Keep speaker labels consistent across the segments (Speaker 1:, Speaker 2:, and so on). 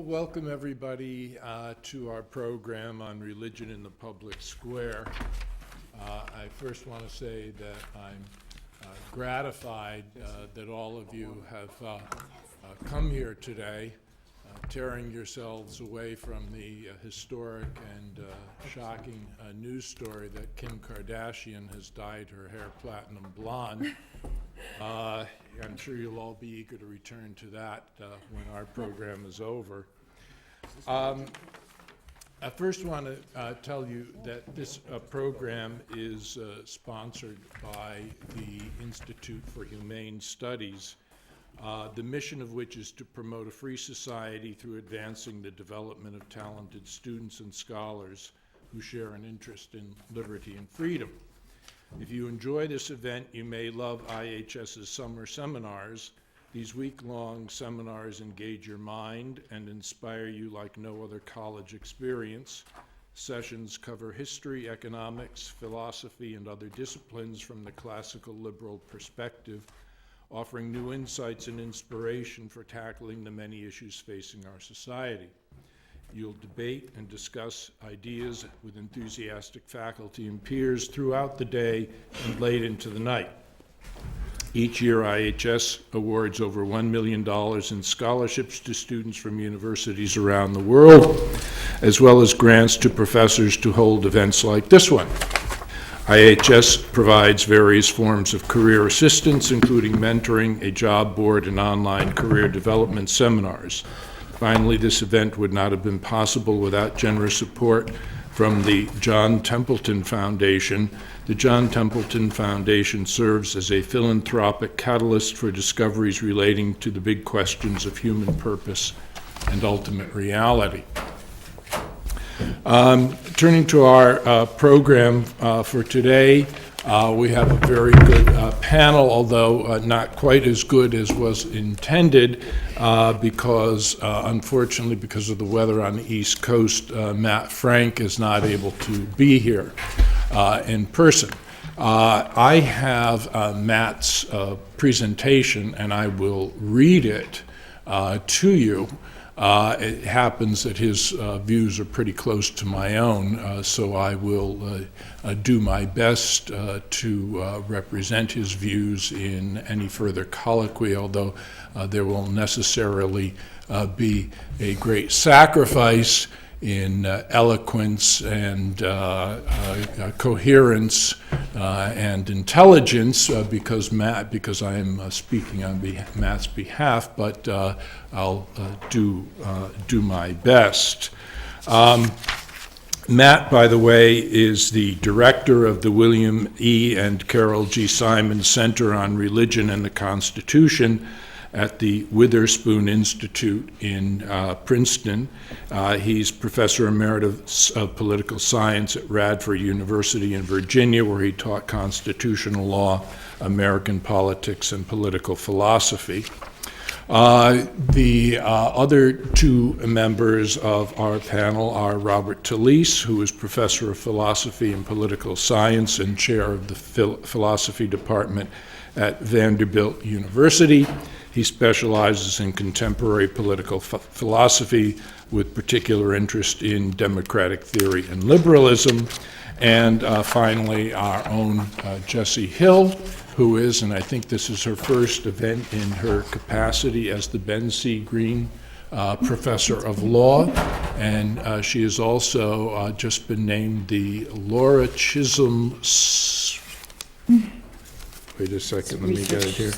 Speaker 1: Welcome everybody to our program on religion in the public square. I first want to say that I'm gratified that all of you have come here today, tearing yourselves away from the historic and shocking news story that Kim Kardashian has dyed her hair platinum blonde. I'm sure you'll all be eager to return to that when our program is over. I first want to tell you that this program is sponsored by the Institute for Humane Studies, the mission of which is to promote a free society through advancing the development of talented students and scholars who share an interest in liberty and freedom. If you enjoy this event, you may love IHS's summer seminars. These week-long seminars engage your mind and inspire you like no other college experience. Sessions cover history, economics, philosophy, and other disciplines from the classical liberal perspective, offering new insights and inspiration for tackling the many issues facing our society. You'll debate and discuss ideas with enthusiastic faculty and peers throughout the day and late into the night. Each year, IHS awards over $1 million in scholarships to students from universities around the world, as well as grants to professors to hold events like this one. IHS provides various forms of career assistance, including mentoring, a job board, and online career development seminars. Finally, this event would not have been possible without generous support from the John Templeton Foundation. The John Templeton Foundation serves as a philanthropic catalyst for discoveries relating to the big questions of human purpose and ultimate reality. Turning to our program for today, we have a very good panel, although not quite as good as was intended because, unfortunately, because of the weather on the East Coast, Matt Frank is not able to be here in person. I have Matt's presentation, and I will read it to you. It happens that his views are pretty close to my own, so I will do my best to represent his views in any further colloquy, although there will necessarily be a great sacrifice in eloquence and coherence and intelligence because I am speaking on Matt's behalf, but I'll do my best. Matt, by the way, is the director of the William E. and Carol G. Simon Center on Religion and the Constitution at the Witherspoon Institute in Princeton. He's professor emeritus of political science at Radford University in Virginia, where he taught constitutional law, American politics, and political philosophy. The other two members of our panel are Robert Talese, who is professor of philosophy and political science and chair of the philosophy department at Vanderbilt University. He specializes in contemporary political philosophy with particular interest in democratic theory and liberalism. And finally, our own Jessie Hill, who is, and I think this is her first event in her capacity as the Ben C. Green Professor of Law, and she has also just been named the Laura Chisholm Wait a second, let me get it here.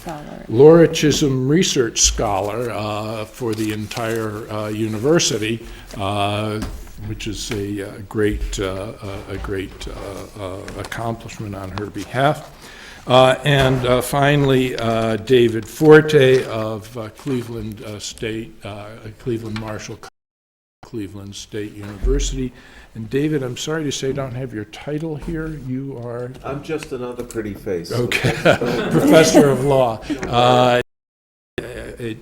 Speaker 1: Laura Chisholm Research Scholar for the entire university, which is a great accomplishment on her behalf. And finally, David Forte of Cleveland State, Cleveland Marshall, Cleveland State University. And David, I'm sorry to say I don't have your title here. You are?
Speaker 2: I'm just another pretty face.
Speaker 1: Okay, professor of law,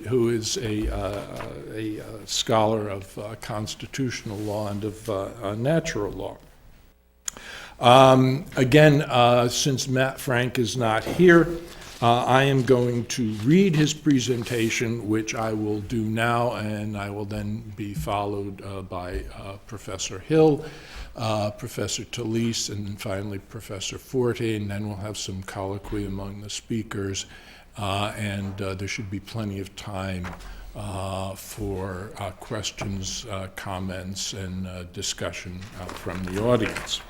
Speaker 1: who is a scholar of constitutional law and of natural law. Again, since Matt Frank is not here, I am going to read his presentation, which I will do now, and I will then be followed by Professor Hill, Professor Talise, and then finally Professor Forte, and then we'll have some colloquy among the speakers, and there should be plenty of time for questions, comments, and discussion from the audience.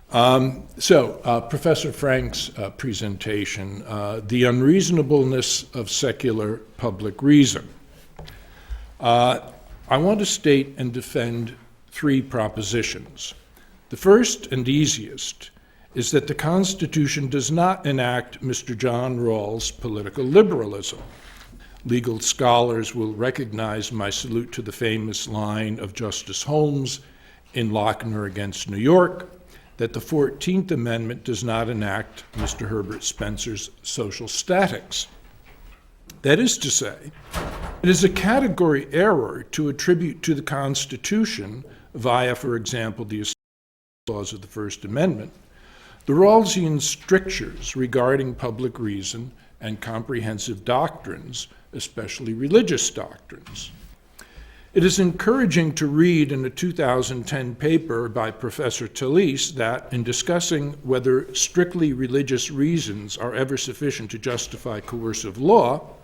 Speaker 1: Professor Frank's presentation, The Unreasonableness of Secular Public Reason. I want to state and defend three propositions. The first and easiest is that the Constitution does not enact Mr. John Rawls' political liberalism. Legal scholars will recognize my salute to the famous line of Justice Holmes in Lochner against New York, that the 14th Amendment does not enact Mr. Herbert Spencer's social statics. That is to say, it is a category error to attribute to the Constitution, via, for example, the clause of the First Amendment, the Rawlsian strictures regarding public reason and comprehensive doctrines, especially religious doctrines. It is encouraging to read in a 2010 paper by Professor Talise that, in discussing whether strictly religious reasons are ever sufficient to justify coercive law,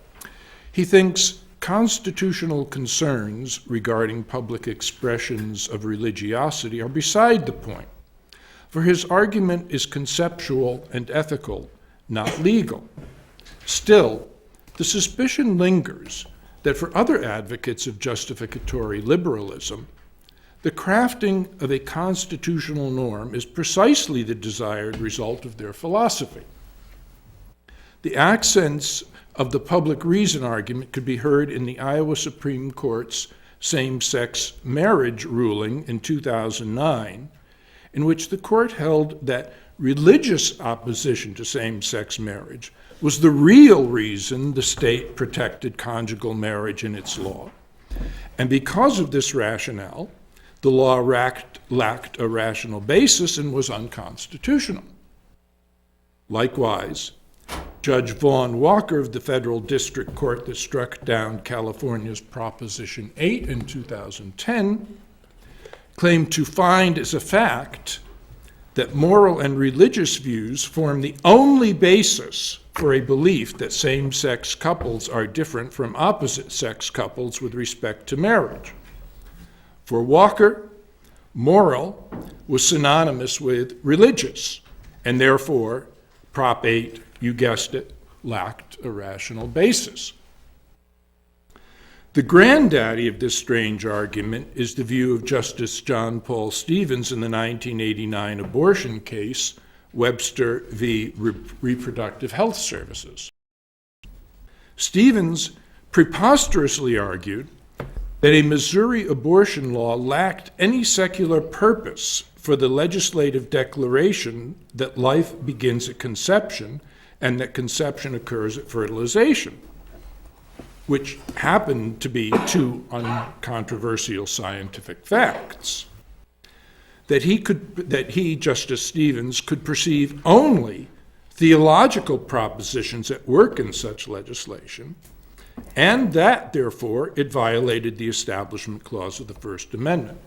Speaker 1: he thinks constitutional concerns regarding public expressions of religiosity are beside the point, for his argument is conceptual and ethical, not legal. Still, the suspicion lingers that for other advocates of justificatory liberalism, the crafting of a constitutional norm is precisely the desired result of their philosophy. The accents of the public reason argument could be heard in the Iowa Supreme Court's same-sex marriage ruling in 2009, in which the court held that religious opposition to same-sex marriage was the real reason the state protected conjugal marriage in its law. And because of this rationale, the law lacked a rational basis and was unconstitutional. Likewise, Judge Vaughn Walker of the Federal District Court that struck down California's Proposition 8 in 2010 claimed to find as a fact that moral and religious views form the only basis for a belief that same-sex couples are different from opposite-sex couples with respect to marriage. For Walker, moral was synonymous with religious, and therefore, Prop 8, you guessed it, lacked a rational basis. The granddaddy of this strange argument is the view of Justice John Paul Stevens in the 1989 abortion case, Webster v. Reproductive Health Services. Stevens preposterously argued that a Missouri abortion law lacked any secular purpose for the legislative declaration that life begins at conception and that conception occurs at fertilization, which happened to be two uncontroversial scientific facts. That he, Justice Stevens, could perceive only theological propositions at work in such legislation, and that, therefore, it violated the Establishment Clause of the First Amendment.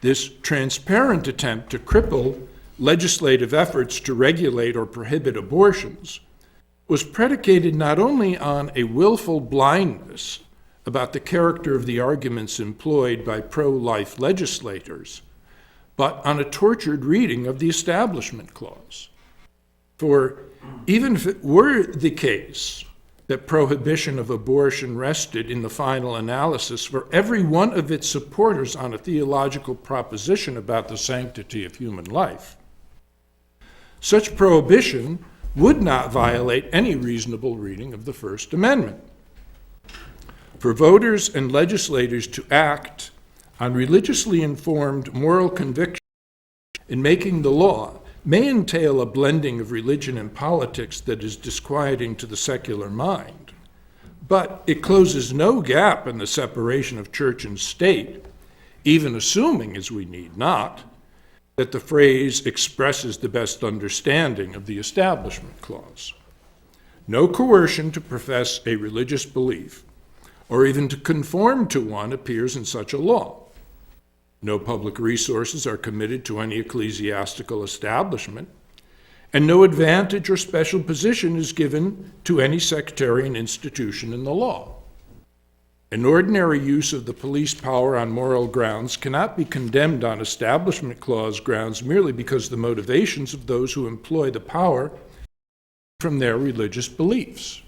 Speaker 1: This transparent attempt to cripple legislative efforts to regulate or prohibit abortions was predicated not only on a willful blindness about the character of the arguments employed by pro-life legislators, but on a tortured reading of the Establishment Clause. For even if it were the case that prohibition of abortion rested in the final analysis for every one of its supporters on a theological proposition about the sanctity of human life, such prohibition would not violate any reasonable reading of the First Amendment. For voters and legislators to act on religiously informed moral conviction in making the law may entail a blending of religion and politics that is disquieting to the secular mind, but it closes no gap in the separation of church and state, even assuming, as we need not, that the phrase expresses the best understanding of the Establishment Clause. No coercion to profess a religious belief, or even to conform to one, appears in such a law. No public resources are committed to any ecclesiastical establishment, and no advantage or special position is given to any sectarian institution in the law. An ordinary use of the police power on moral grounds cannot be condemned on Establishment Clause grounds merely because the motivations of those who employ the power from their religious beliefs.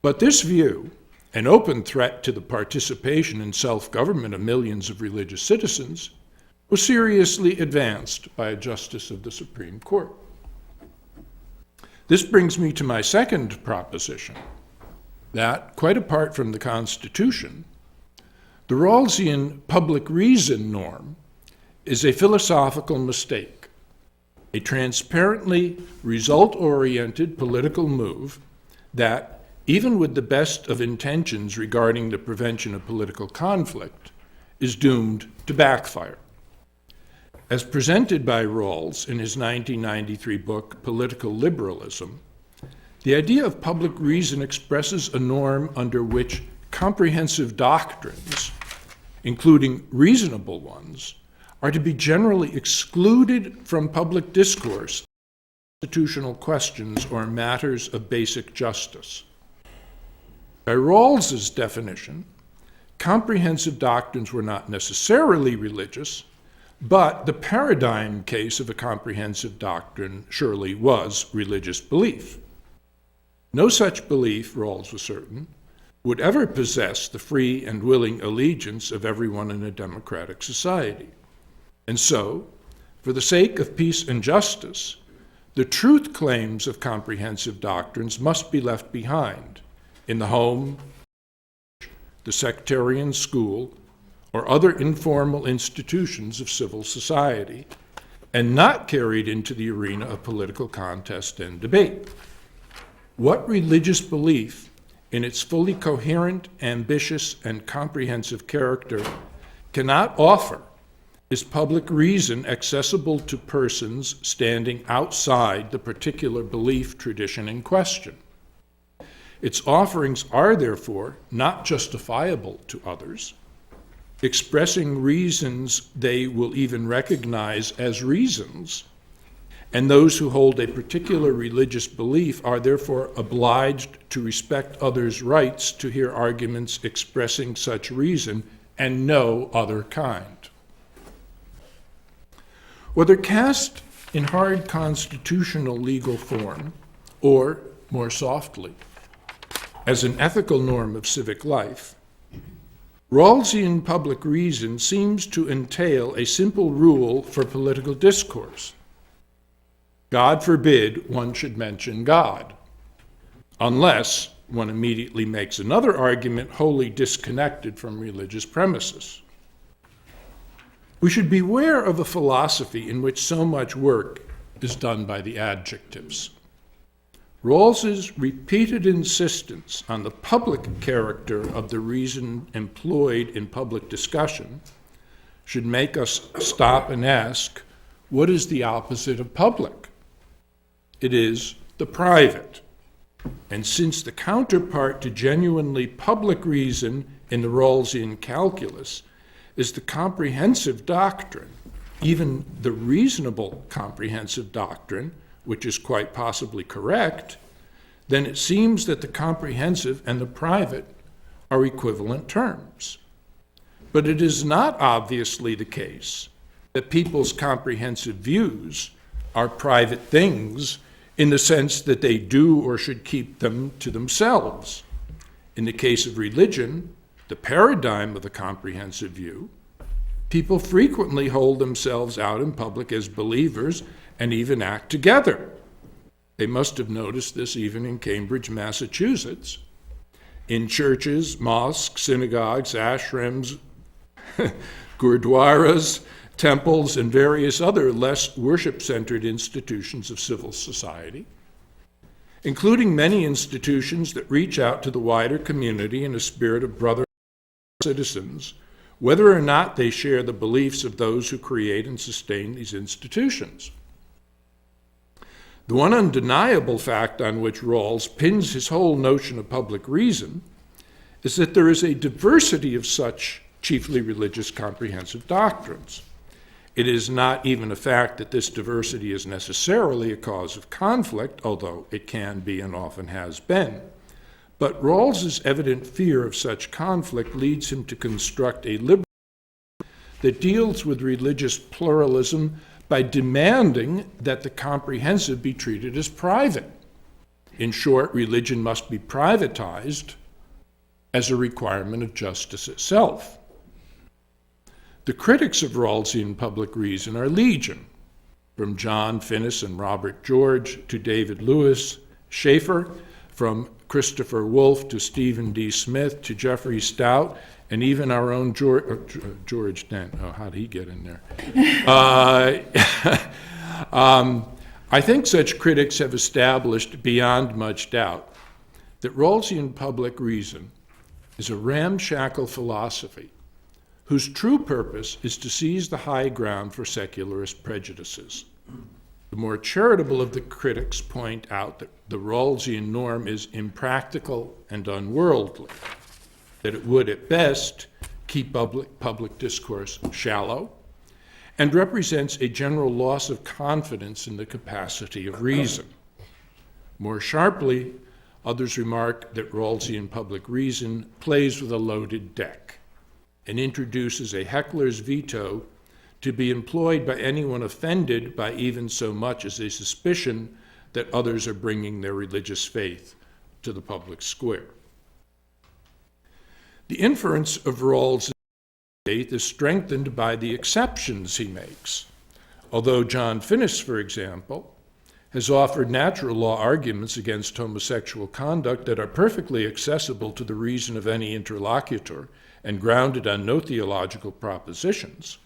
Speaker 1: But this view, an open threat to the participation in self-government of millions of religious citizens, was seriously advanced by a justice of the Supreme Court. This brings me to my second proposition, that, quite apart from the Constitution, the Rawlsian public reason norm is a philosophical mistake, a transparently result-oriented political move that, even with the best of intentions regarding the prevention of political conflict, is doomed to backfire. As presented by Rawls in his 1993 book, Political Liberalism, the idea of public reason expresses a norm under which comprehensive doctrines, including reasonable ones, are to be generally excluded from public discourse, constitutional questions or matters of basic justice. By Rawls's definition, comprehensive doctrines were not necessarily religious, but the paradigm case of a comprehensive doctrine surely was religious belief. No such belief, Rawls was certain, would ever possess the free and willing allegiance of everyone in a democratic society. And so, for the sake of peace and justice, the truth claims of comprehensive doctrines must be left behind in the home, the sectarian school, or other informal institutions of civil society, and not carried into the arena of political contest and debate. What religious belief, in its fully coherent, ambitious, and comprehensive character, cannot offer is public reason accessible to persons standing outside the particular belief tradition in question. Its offerings are, therefore, not justifiable to others, expressing reasons they will even recognize as reasons, and those who hold a particular religious belief are therefore obliged to respect others' rights to hear arguments expressing such reason and no other kind. Whether cast in hard constitutional legal form, or, more softly, as an ethical norm of civic life, Rawlsian public reason seems to entail a simple rule for political discourse. God forbid one should mention God, unless one immediately makes another argument wholly disconnected from religious premises. We should beware of a philosophy in which so much work is done by the adjectives. Rawls's repeated insistence on the public character of the reason employed in public discussion should make us stop and ask, what is the opposite of public? It is the private. And since the counterpart to genuinely public reason in the Rawlsian calculus is the comprehensive doctrine, even the reasonable comprehensive doctrine, which is quite possibly correct, then it seems that the comprehensive and the private are equivalent terms. But it is not obviously the case that people's comprehensive views are private things in the sense that they do or should keep them to themselves. In the case of religion, the paradigm of the comprehensive view, people frequently hold themselves out in public as believers and even act together. They must have noticed this even in Cambridge, Massachusetts. In churches, mosques, synagogues, ashrams, gurdwaras, temples, and various other less worship-centered institutions of civil society, including many institutions that reach out to the wider community in a spirit of brotherly citizens whether or not they share the beliefs of those who create and sustain these institutions. The one undeniable fact on which Rawls pins his whole notion of public reason is that there is a diversity of such chiefly religious comprehensive doctrines. It is not even a fact that this diversity is necessarily a cause of conflict, although it can be and often has been. But Rawls's evident fear of such conflict leads him to construct a liberal that deals with religious pluralism by demanding that the comprehensive be treated as private. In short, religion must be privatized as a requirement of justice itself. The critics of Rawlsian public reason are legion, from John Finnis and Robert George to David Lewis Schaeffer, from Christopher Wolfe to Stephen D. Smith to Jeffrey Stout, and even our own George Dent. Oh, how'd he get in there? I think such critics have established beyond much doubt that Rawlsian public reason is a ramshackle philosophy whose true purpose is to seize the high ground for secularist prejudices. The more charitable of the critics point out that the Rawlsian norm is impractical and unworldly, that it would, at best, keep public discourse shallow, and represents a general loss of confidence in the capacity of reason. More sharply, others remark that Rawlsian public reason plays with a loaded deck and introduces a heckler's veto to be employed by anyone offended by even so much as a suspicion that others are bringing their religious faith to the public square. The inference of Rawls' faith is strengthened by the exceptions he makes. Although John Finnis, for example, has offered natural law arguments against homosexual conduct that are perfectly accessible to the reason of any interlocutor and grounded on no theological propositions,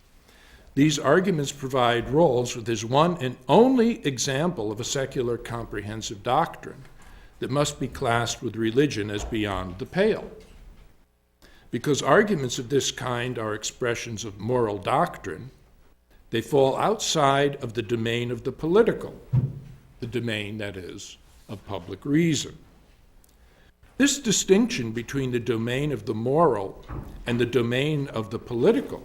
Speaker 1: these arguments provide Rawls with his one and only example of a secular comprehensive doctrine that must be classed with religion as beyond the pale. Because arguments of this kind are expressions of moral doctrine, they fall outside of the domain of the political, the domain, that is, of public reason. This distinction between the domain of the moral and the domain of the political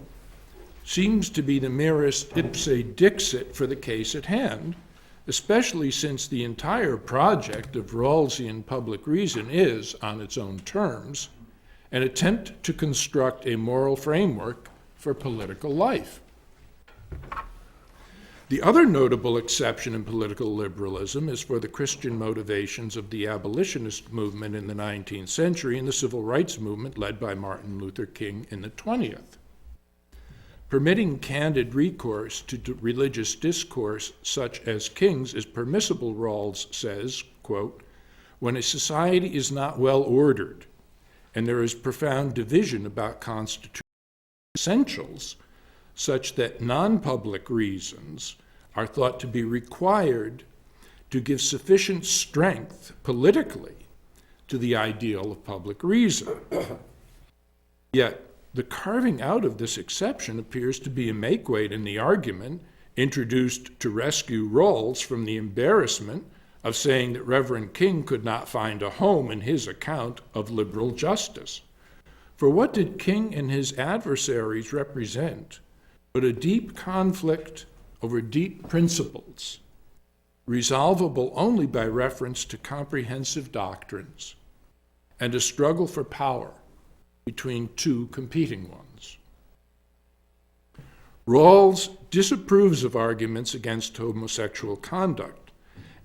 Speaker 1: seems to be the merest ipse dixit for the case at hand, especially since the entire project of Rawlsian public reason is, on its own terms, an attempt to construct a moral framework for political life. The other notable exception in political liberalism is for the Christian motivations of the abolitionist movement in the 19th century and the civil rights movement led by Martin Luther King in the 20th. Permitting candid recourse to religious discourse such as King's is permissible, Rawls says, quote, when a society is not well ordered and there is profound division about constitutional essentials, such that non-public reasons are thought to be required to give sufficient strength politically to the ideal of public reason. Yet, the carving out of this exception appears to be a make-weight in the argument introduced to rescue Rawls from the embarrassment of saying that Reverend King could not find a home in his account of liberal justice. For what did King and his adversaries represent but a deep conflict over deep principles, resolvable only by reference to comprehensive doctrines, and a struggle for power between two competing ones. Rawls disapproves of arguments against homosexual conduct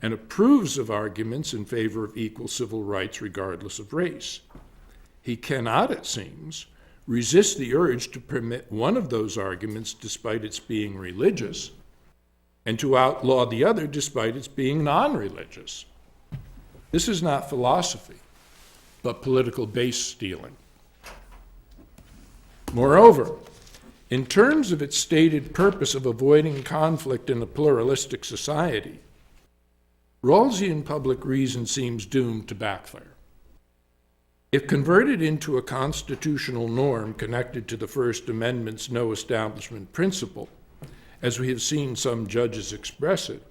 Speaker 1: and approves of arguments in favor of equal civil rights regardless of race. He cannot, it seems, resist the urge to permit one of those arguments despite its being religious, and to outlaw the other despite its being non-religious. This is not philosophy, but political base stealing. Moreover, in terms of its stated purpose of avoiding conflict in a pluralistic society, Rawlsian public reason seems doomed to backfire. If converted into a constitutional norm connected to the First Amendment's no establishment principle, as we have seen some judges express it,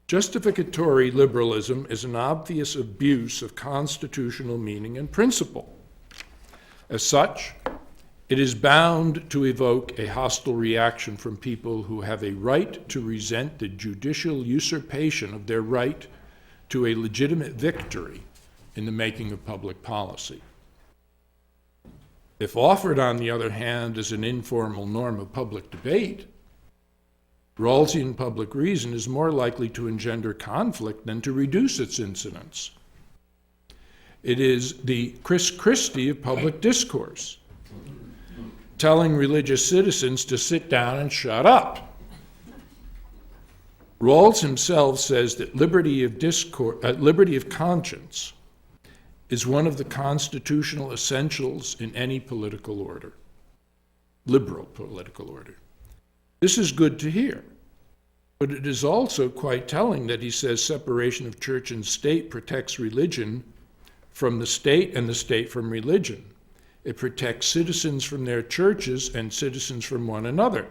Speaker 1: justificatory liberalism is an obvious abuse of constitutional meaning and principle. As such, it is bound to evoke a hostile reaction from people who have a right to resent the judicial usurpation of their right to a legitimate victory in the making of public policy. If offered, on the other hand, as an informal norm of public debate, Rawlsian public reason is more likely to engender conflict than to reduce its incidence. It is the Chris Christie of public discourse, telling religious citizens to sit down and shut up. Rawls himself says that liberty of conscience is one of the constitutional essentials in any political order, liberal political order. This is good to hear, but it is also quite telling that he says separation of church and state protects religion from the state and the state from religion. It protects citizens from their churches and citizens from one another.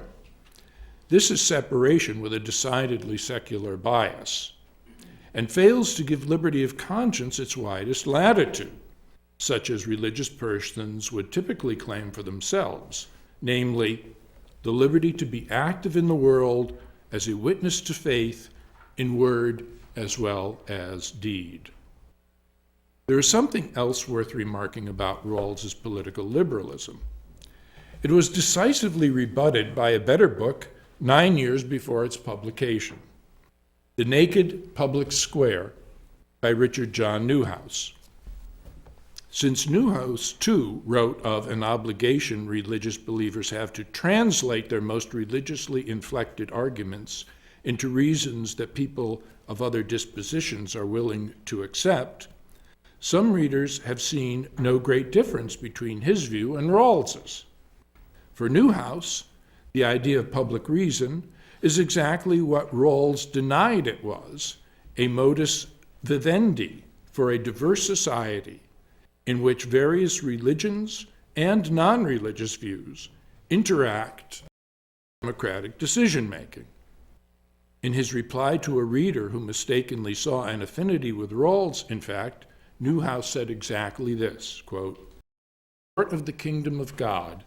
Speaker 1: This is separation with a decidedly secular bias, and fails to give liberty of conscience its widest latitude, such as religious persons would typically claim for themselves, namely, the liberty to be active in the world as a witness to faith in word as well as deed. There is something else worth remarking about Rawls's political liberalism. It was decisively rebutted by a better book 9 years before its publication, The Naked Public Square by Richard John Newhouse. Since Newhouse, too, wrote of an obligation religious believers have to translate their most religiously inflected arguments into reasons that people of other dispositions are willing to accept, some readers have seen no great difference between his view and Rawls's. For Newhouse, the idea of public reason is exactly what Rawls denied it was, a modus vivendi for a diverse society in which various religions and non-religious views interact in democratic decision-making. In his reply to a reader who mistakenly saw an affinity with Rawls, in fact, Newhouse said exactly this, quote, "Part of the kingdom of God,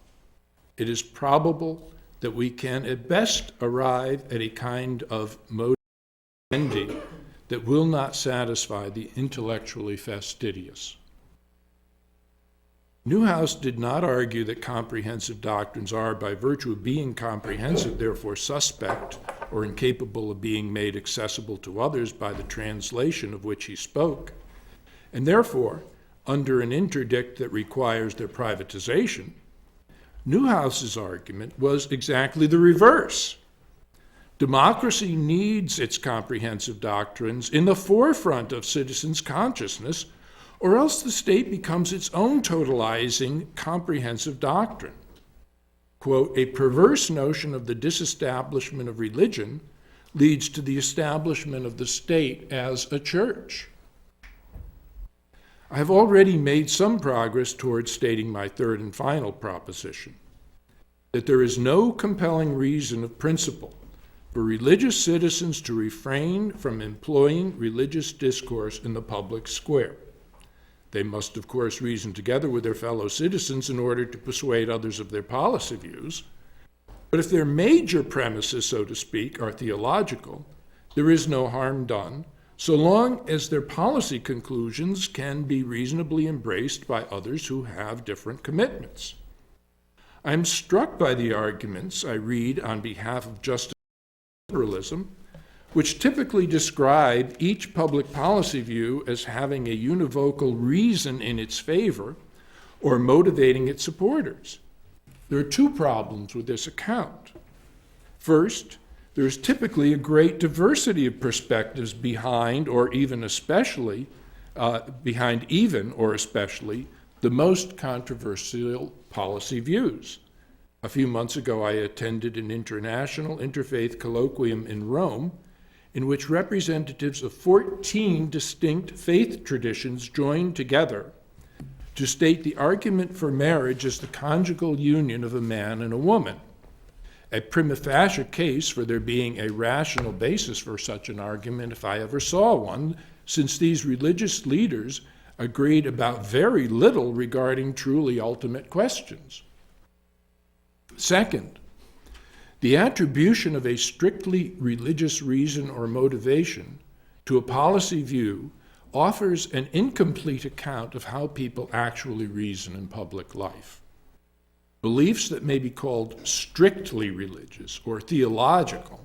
Speaker 1: it is probable that we can at best arrive at a kind of modus vivendi that will not satisfy the intellectually fastidious." Newhouse did not argue that comprehensive doctrines are, by virtue of being comprehensive, therefore suspect or incapable of being made accessible to others by the translation of which he spoke, and therefore, under an interdict that requires their privatization. Newhouse's argument was exactly the reverse. Democracy needs its comprehensive doctrines in the forefront of citizens' consciousness, or else the state becomes its own totalizing comprehensive doctrine. Quote, "A perverse notion of the disestablishment of religion leads to the establishment of the state as a church." I have already made some progress towards stating my third and final proposition, that there is no compelling reason of principle for religious citizens to refrain from employing religious discourse in the public square. They must, of course, reason together with their fellow citizens in order to persuade others of their policy views. But if their major premises, so to speak, are theological, there is no harm done, so long as their policy conclusions can be reasonably embraced by others who have different commitments. I am struck by the arguments I read on behalf of justice and liberalism, which typically describe each public policy view as having a univocal reason in its favor or motivating its supporters. There are two problems with this account. First, there is typically a great diversity of perspectives behind especially the most controversial policy views. A few months ago, I attended an international interfaith colloquium in Rome in which representatives of 14 distinct faith traditions joined together to state the argument for marriage as the conjugal union of a man and a woman, a prima facie case for there being a rational basis for such an argument if I ever saw one, since these religious leaders agreed about very little regarding truly ultimate questions. Second, the attribution of a strictly religious reason or motivation to a policy view offers an incomplete account of how people actually reason in public life. Beliefs that may be called strictly religious or theological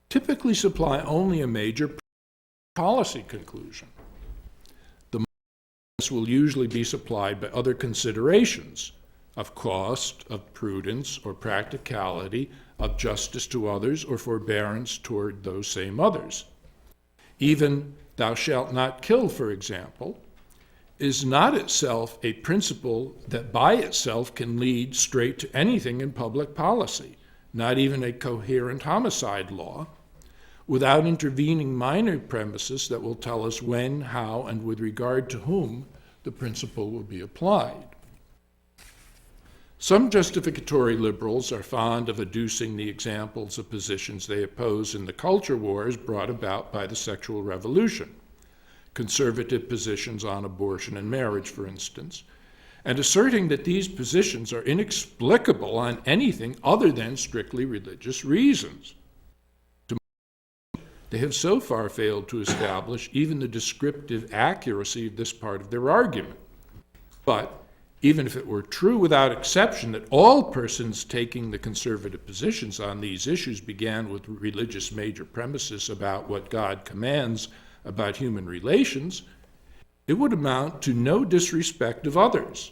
Speaker 1: typically supply only a major policy conclusion. The minus will usually be supplied by other considerations of cost, of prudence, or practicality, of justice to others, or forbearance toward those same others. Even "thou shalt not kill," for example, is not itself a principle that by itself can lead straight to anything in public policy, not even a coherent homicide law, without intervening minor premises that will tell us when, how, and with regard to whom the principle will be applied. Some justificatory liberals are fond of adducing the examples of positions they oppose in the culture wars brought about by the sexual revolution, conservative positions on abortion and marriage, for instance, and asserting that these positions are inexplicable on anything other than strictly religious reasons. They have so far failed to establish even the descriptive accuracy of this part of their argument. But even if it were true without exception that all persons taking the conservative positions on these issues began with religious major premises about what God commands about human relations, it would amount to no disrespect of others.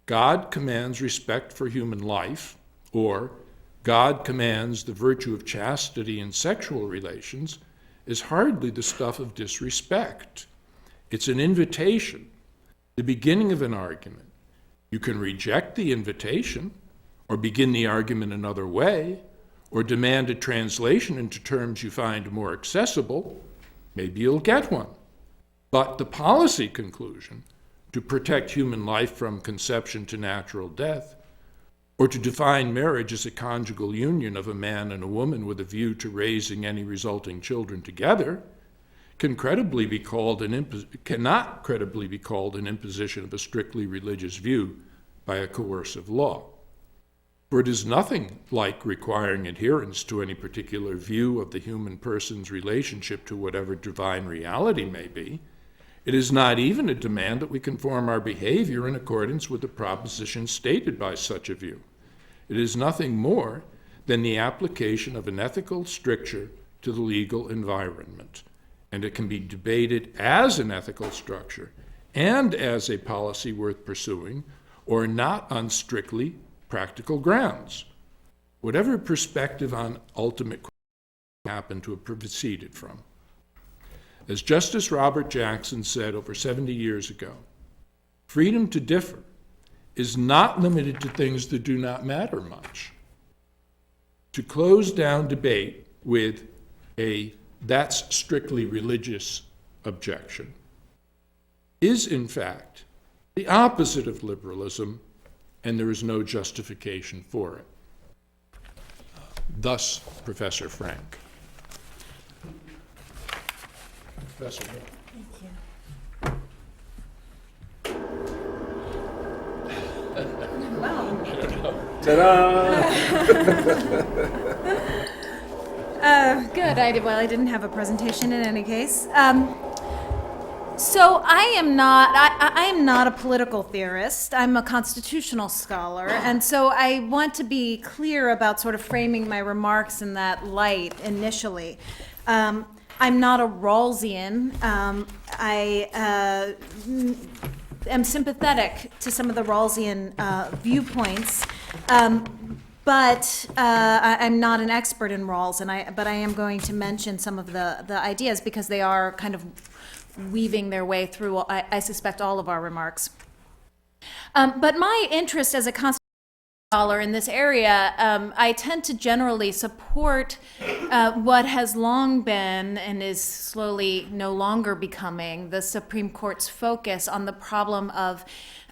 Speaker 1: God commands respect for human life, or God commands the virtue of chastity in sexual relations, is hardly the stuff of disrespect. It's an invitation, the beginning of an argument. You can reject the invitation, or begin the argument another way, or demand a translation into terms you find more accessible. Maybe you'll get one. But the policy conclusion, to protect human life from conception to natural death, or to define marriage as a conjugal union of a man and a woman with a view to raising any resulting children together, cannot credibly be called an imposition of a strictly religious view by a coercive law. For it is nothing like requiring adherence to any particular view of the human person's relationship to whatever divine reality may be. It is not even a demand that we conform our behavior in accordance with the propositions stated by such a view. It is nothing more than the application of an ethical stricture to the legal environment, and it can be debated as an ethical structure and as a policy worth pursuing, or not on strictly practical grounds. Whatever perspective on ultimate happen to have proceeded from. As Justice Robert Jackson said over 70 years ago, freedom to differ is not limited to things that do not matter much. To close down debate with a "that's strictly religious" objection is, in fact, the opposite of liberalism, and there is no justification for it. Thus, Professor Frank. Professor.
Speaker 2: Ta-da!
Speaker 3: Good. I didn't have a presentation in any case. So I am not a political theorist. I'm a constitutional scholar, and so I want to be clear about sort of framing my remarks in that light initially. I'm not a Rawlsian. I am sympathetic to some of the Rawlsian viewpoints, but I'm not an expert in Rawls, but I am going to mention some of the ideas because they are kind of weaving their way through, I suspect, all of our remarks. But my interest as a scholar in this area, I tend to generally support what has long been and is slowly no longer becoming the Supreme Court's focus on the problem of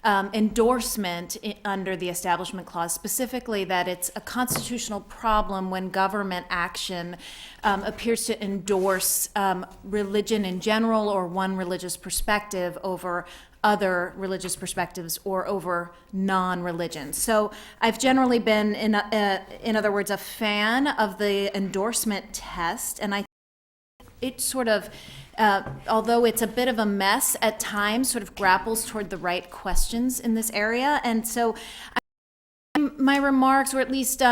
Speaker 3: endorsement under the Establishment Clause, specifically that it's a constitutional problem when government action appears to endorse religion in general or one religious perspective over other religious perspectives or over non-religion. So I've generally been, in other words, a fan of the endorsement test, and I it sort of, although it's a bit of a mess at times, sort of grapples toward the right questions in this area. And so my remarks, or at least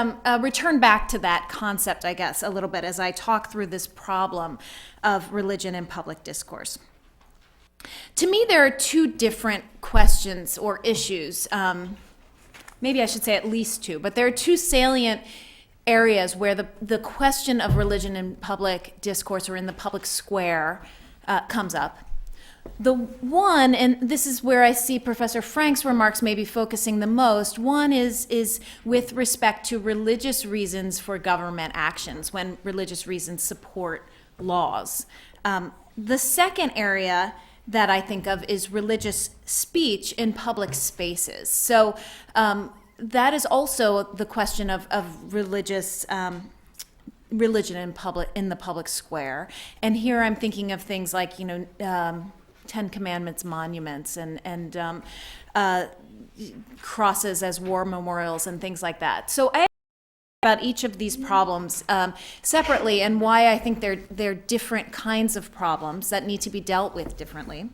Speaker 3: return back to that concept, I guess, a little bit as I talk through this problem of religion in public discourse. To me, there are two different questions or issues. Maybe I should say at least two, but there are two salient areas where the question of religion in public discourse or in the public square comes up. The one, and this is where I see Professor Frank's remarks maybe focusing the most, one is with respect to religious reasons for government actions, when religious reasons support laws. The second area that I think of is religious speech in public spaces. So that is also the question of religious religion in the public square. And here I'm thinking of things like, Ten Commandments monuments and crosses as war memorials and things like that. So I about each of these problems separately and why I think they're different kinds of problems that need to be dealt with differently,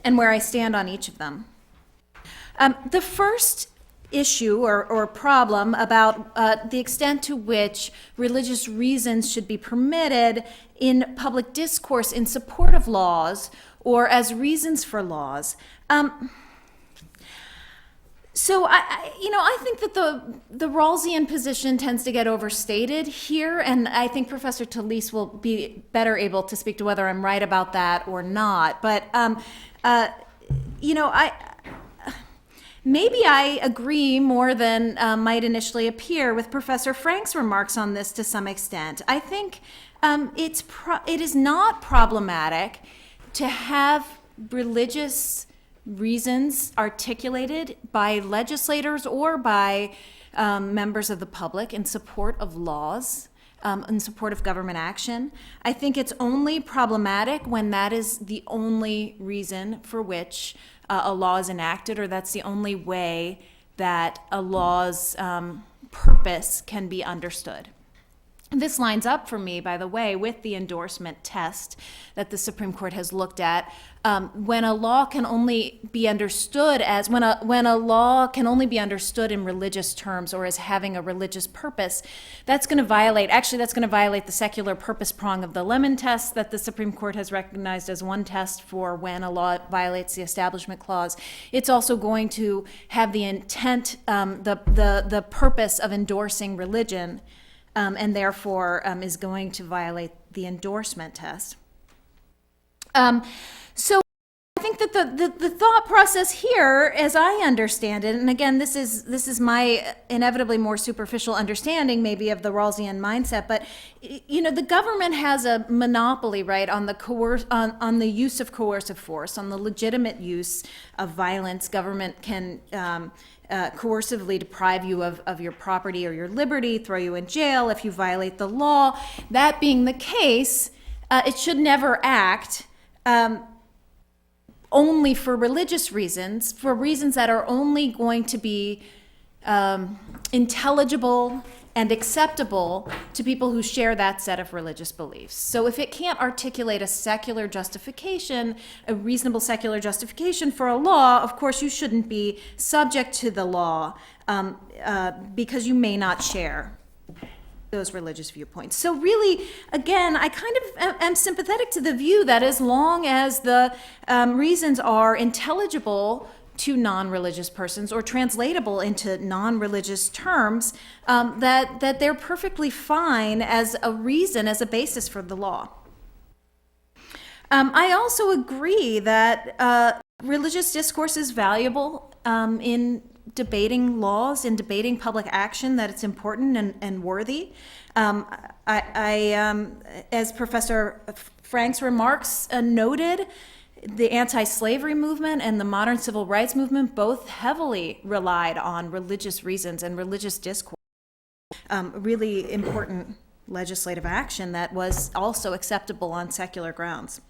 Speaker 3: and where I stand on each of them. The first issue or problem about the extent to which religious reasons should be permitted in public discourse in support of laws or as reasons for laws. So I think that the Rawlsian position tends to get overstated here, and I think Professor Talese will be better able to speak to whether I'm right about that or not. But maybe I agree more than might initially appear with Professor Frank's remarks on this to some extent. I think it is not problematic to have religious reasons articulated by legislators or by members of the public in support of laws, in support of government action. I think it's only problematic when that is the only reason for which a law is enacted, or that's the only way that a law's purpose can be understood. This lines up for me, by the way, with the endorsement test that the Supreme Court has looked at. When a law can only be understood as when a law can only be understood in religious terms or as having a religious purpose, that's going to violate the secular purpose prong of the Lemon test that the Supreme Court has recognized as one test for when a law violates the Establishment Clause. It's also going to have the intent, the purpose of endorsing religion. And therefore is going to violate the endorsement test. So I think that the thought process here, as I understand it, and again, this is my inevitably more superficial understanding maybe of the Rawlsian mindset, but the government has a monopoly, right, on the use of coercive force, on the legitimate use of violence. Government can coercively deprive you of your property or your liberty, throw you in jail if you violate the law. That being the case, it should never act only for religious reasons, for reasons that are only going to be intelligible and acceptable to people who share that set of religious beliefs. So if it can't articulate a secular justification, a reasonable secular justification for a law, of course you shouldn't be subject to the law because you may not share those religious viewpoints. So really, again, I kind of am sympathetic to the view that as long as the reasons are intelligible to non-religious persons or translatable into non-religious terms, that they're perfectly fine as a reason, as a basis for the law. I also agree that religious discourse is valuable in debating laws, in debating public action, that it's important and worthy. As Professor Frank's remarks noted, the anti-slavery movement and the modern civil rights movement both heavily relied on religious reasons and religious discourse. Really important legislative action that was also acceptable on secular grounds.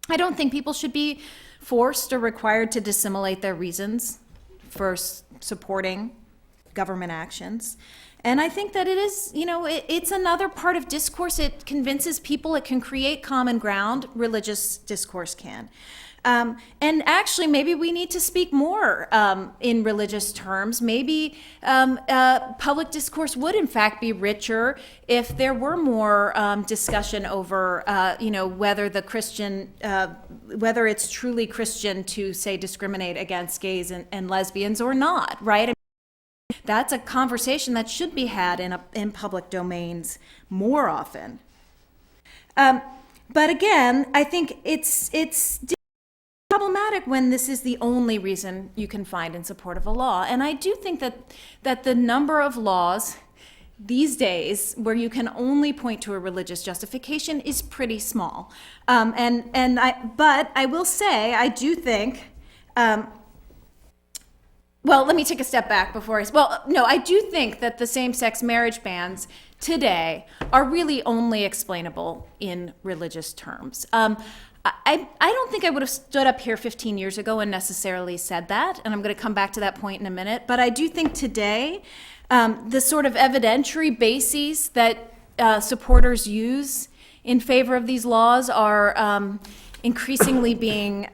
Speaker 3: I don't think people should be forced or required to dissimulate their reasons for supporting government actions. And I think that it is, it's another part of discourse. It convinces people, it can create common ground. Religious discourse can. And actually, maybe we need to speak more in religious terms. Maybe public discourse would, in fact, be richer if there were more discussion over, whether the Christian, whether it's truly Christian to, say, discriminate against gays and lesbians or not, right? That's a conversation that should be had in public domains more often. But again, I think it's problematic when this is the only reason you can find in support of a law. And I do think that the number of laws these days where you can only point to a religious justification is pretty small. But I will say, I do think, well, let me take a step back before I do think that the same-sex marriage bans today are really only explainable in religious terms. I don't think I would have stood up here 15 years ago and necessarily said that, and I'm going to come back to that point in a minute, but I do think today the sort of evidentiary bases that supporters use in favor of these laws are increasingly being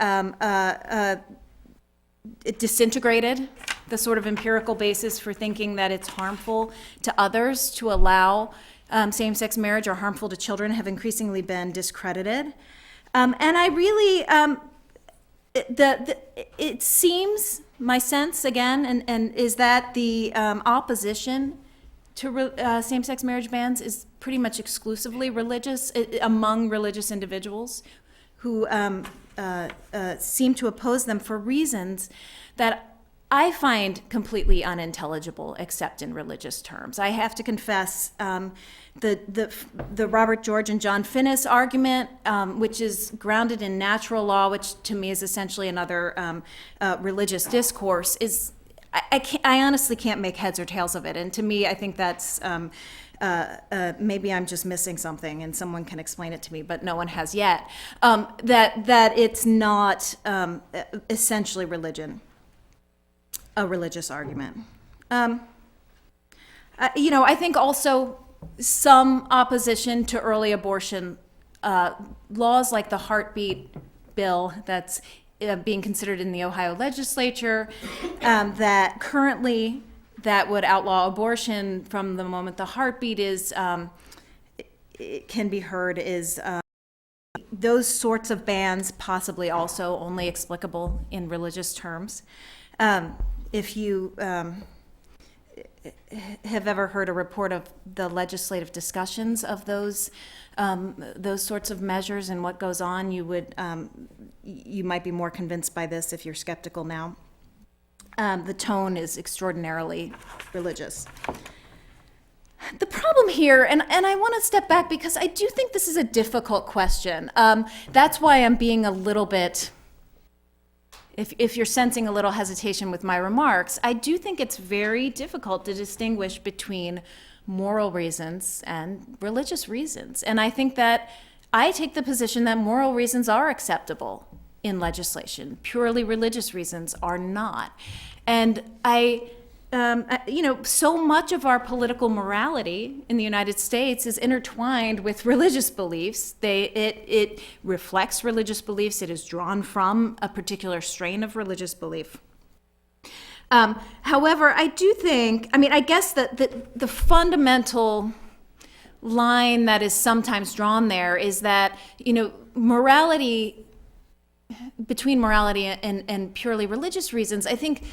Speaker 3: disintegrated. The sort of empirical basis for thinking that it's harmful to others to allow same-sex marriage or harmful to children have increasingly been discredited. And I really, it seems, my sense again, and is that the opposition to same-sex marriage bans is pretty much exclusively religious, among religious individuals who seem to oppose them for reasons that I find completely unintelligible, except in religious terms. I have to confess, the Robert George and John Finnis argument, which is grounded in natural law, which to me is essentially another religious discourse, is I honestly can't make heads or tails of it. And to me, I think that's maybe I'm just missing something, and someone can explain it to me, but no one has yet. That it's not essentially a religious argument. I think also some opposition to early abortion laws like the heartbeat bill that's being considered in the Ohio legislature, that currently that would outlaw abortion from the moment the heartbeat is it can be heard, is those sorts of bans possibly also only explicable in religious terms. If you have ever heard a report of the legislative discussions of those sorts of measures and what goes on, you might be more convinced by this if you're skeptical now. The tone is extraordinarily religious. The problem here, and I want to step back because I do think this is a difficult question. That's why I'm being a little bit, if you're sensing a little hesitation with my remarks, I do think it's very difficult to distinguish between moral reasons and religious reasons. And I think that I take the position that moral reasons are acceptable in legislation. Purely religious reasons are not. And so much of our political morality in the United States is intertwined with religious beliefs. It reflects religious beliefs. It is drawn from a particular strain of religious belief. However, I do think, I guess that the fundamental line that is sometimes drawn there is that, morality, between morality and purely religious reasons, I think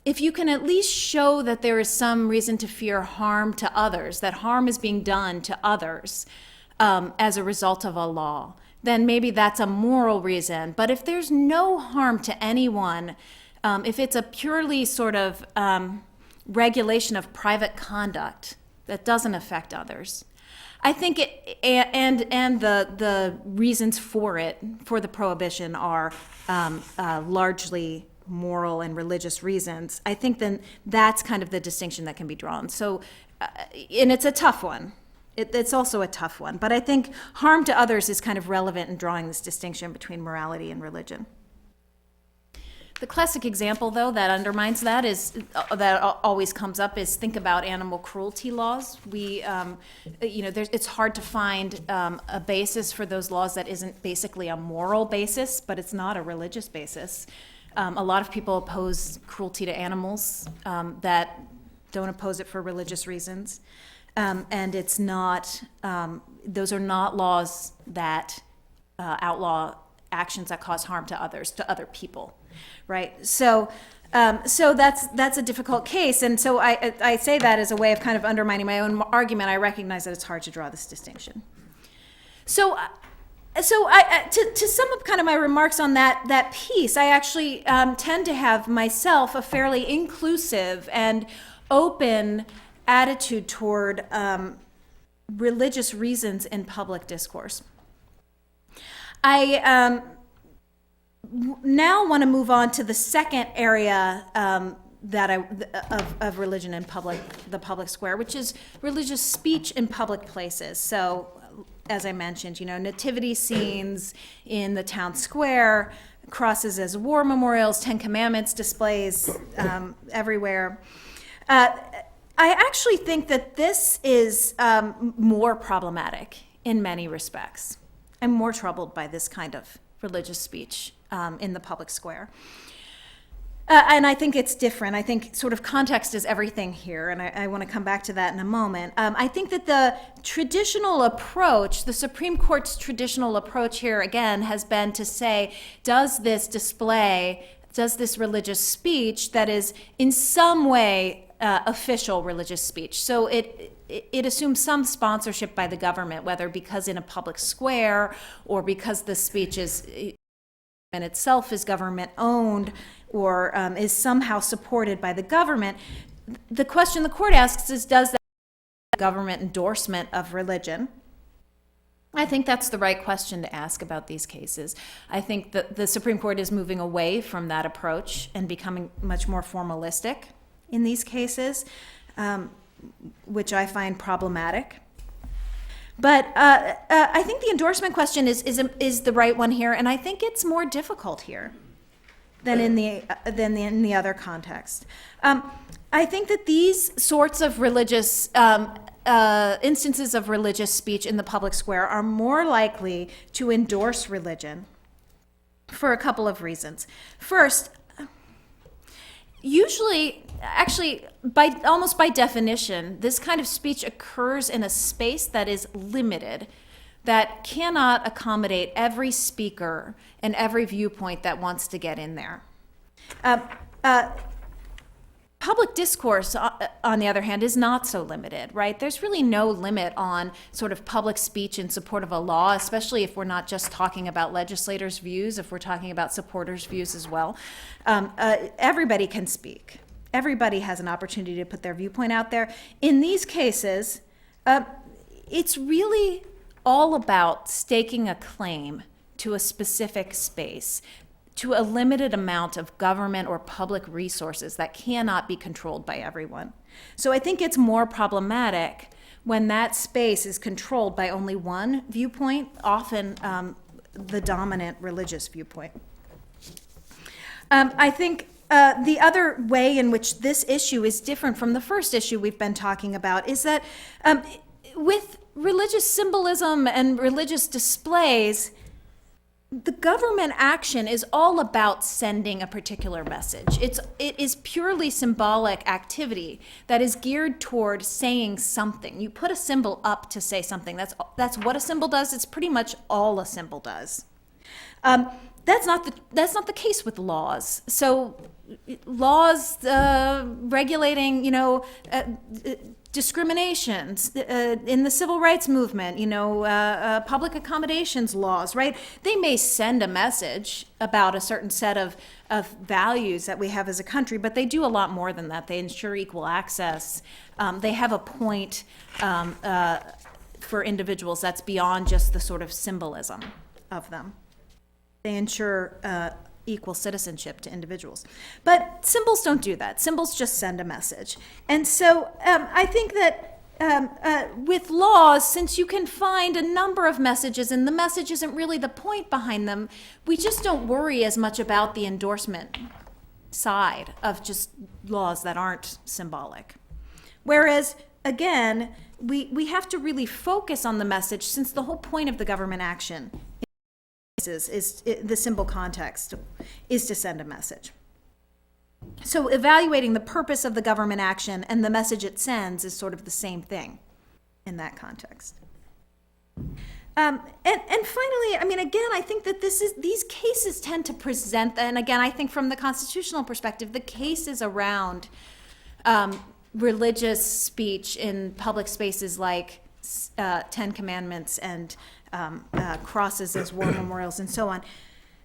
Speaker 3: if you can at least show that there is some reason to fear harm to others, that harm is being done to others as a result of a law, then maybe that's a moral reason. But if there's no harm to anyone, if it's a purely sort of regulation of private conduct that doesn't affect others, I think it, and the reasons for it, for the prohibition, are largely moral and religious reasons. I think then that's kind of the distinction that can be drawn. So, and it's a tough one. It's also a tough one. But I think harm to others is kind of relevant in drawing this distinction between morality and religion. The classic example, though, that undermines that is that always comes up is think about animal cruelty laws. It's hard to find a basis for those laws that isn't basically a moral basis, but it's not a religious basis. A lot of people oppose cruelty to animals that don't oppose it for religious reasons, and it's not. Those are not laws that outlaw actions that cause harm to others, to other people. Right. So that's a difficult case. And so I say that as a way of kind of undermining my own argument. I recognize that it's hard to draw this distinction. So to sum up kind of my remarks on that piece, I actually tend to have myself a fairly inclusive and open attitude toward religious reasons in public discourse. I now want to move on to the second area of religion in the public square, which is religious speech in public places. So, as I mentioned, nativity scenes in the town square, crosses as war memorials, Ten Commandments displays everywhere. I actually think that this is more problematic in many respects. I'm more troubled by this kind of religious speech in the public square. And I think it's different. I think sort of context is everything here, and I want to come back to that in a moment. I think that the traditional approach, the Supreme Court's traditional approach here, again, has been to say, does this religious speech that is in some way official religious speech, so it assumes some sponsorship by the government, whether because in a public square or because the speech is in itself is government owned or is somehow supported by the government. The question the court asks is, does that government endorsement of religion? I think that's the right question to ask about these cases. I think that the Supreme Court is moving away from that approach and becoming much more formalistic in these cases, which I find problematic. But I think the endorsement question is the right one here, and I think it's more difficult here than in the other context. I think that these sorts of religious instances of religious speech in the public square are more likely to endorse religion for a couple of reasons. First, usually, actually, almost by definition, this kind of speech occurs in a space that is limited, that cannot accommodate every speaker and every viewpoint that wants to get in there. Public discourse, on the other hand, is not so limited, right? There's really no limit on sort of public speech in support of a law, especially if we're not just talking about legislators' views, if we're talking about supporters' views as well. Everybody can speak. Everybody has an opportunity to put their viewpoint out there. In these cases, it's really all about staking a claim to a specific space, to a limited amount of government or public resources that cannot be controlled by everyone. So I think it's more problematic when that space is controlled by only one viewpoint, often the dominant religious viewpoint. I think the other way in which this issue is different from the first issue we've been talking about is that with religious symbolism and religious displays, the government action is all about sending a particular message. It is purely symbolic activity that is geared toward saying something. You put a symbol up to say something. That's what a symbol does. It's pretty much all a symbol does. That's not the case with laws. So laws regulating, discriminations in the civil rights movement, public accommodations laws, right? They may send a message about a certain set of values that we have as a country, but they do a lot more than that. They ensure equal access. They have a point for individuals that's beyond just the sort of symbolism of them. They ensure equal citizenship to individuals. But symbols don't do that. Symbols just send a message. And so I think that with laws, since you can find a number of messages and the message isn't really the point behind them, we just don't worry as much about the endorsement side of just laws that aren't symbolic. Whereas, again, we have to really focus on the message, since the whole point of the government action is the symbol context is to send a message. So evaluating the purpose of the government action and the message it sends is sort of the same thing in that context. And finally, I mean, again, I think that these cases tend to present, and again, I think from the constitutional perspective, the cases around religious speech in public spaces like Ten Commandments and crosses as war memorials and so on,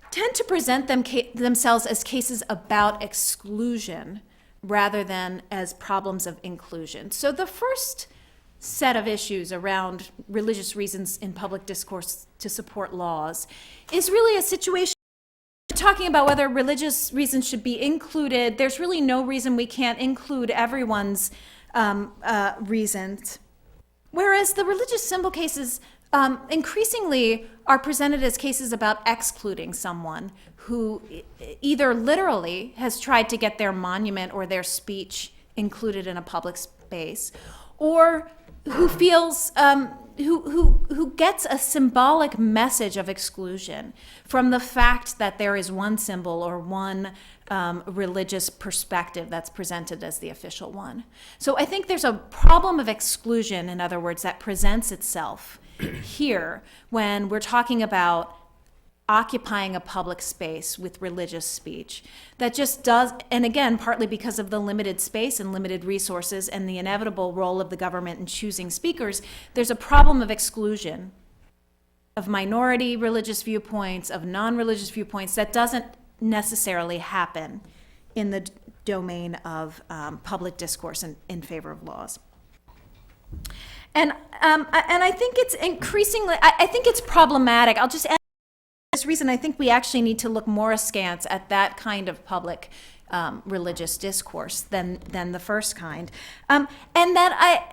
Speaker 3: tend to present themselves as cases about exclusion rather than as problems of inclusion. So the first set of issues around religious reasons in public discourse to support laws is really a situation talking about whether religious reasons should be included. There's really no reason we can't include everyone's reasons. Whereas the religious symbol cases increasingly are presented as cases about excluding someone who either literally has tried to get their monument or their speech included in a public space, or who feels who gets a symbolic message of exclusion from the fact that there is one symbol or one religious perspective that's presented as the official one. So I think there's a problem of exclusion, in other words, that presents itself here when we're talking about occupying a public space with religious speech that just does, and again, partly because of the limited space and limited resources and the inevitable role of the government in choosing speakers, there's a problem of exclusion of minority religious viewpoints, of non-religious viewpoints, that doesn't necessarily happen in the domain of public discourse in favor of laws. And I think it's increasingly, I think it's problematic. I'll just add this reason. I think we actually need to look more askance at that kind of public religious discourse than the first kind. And that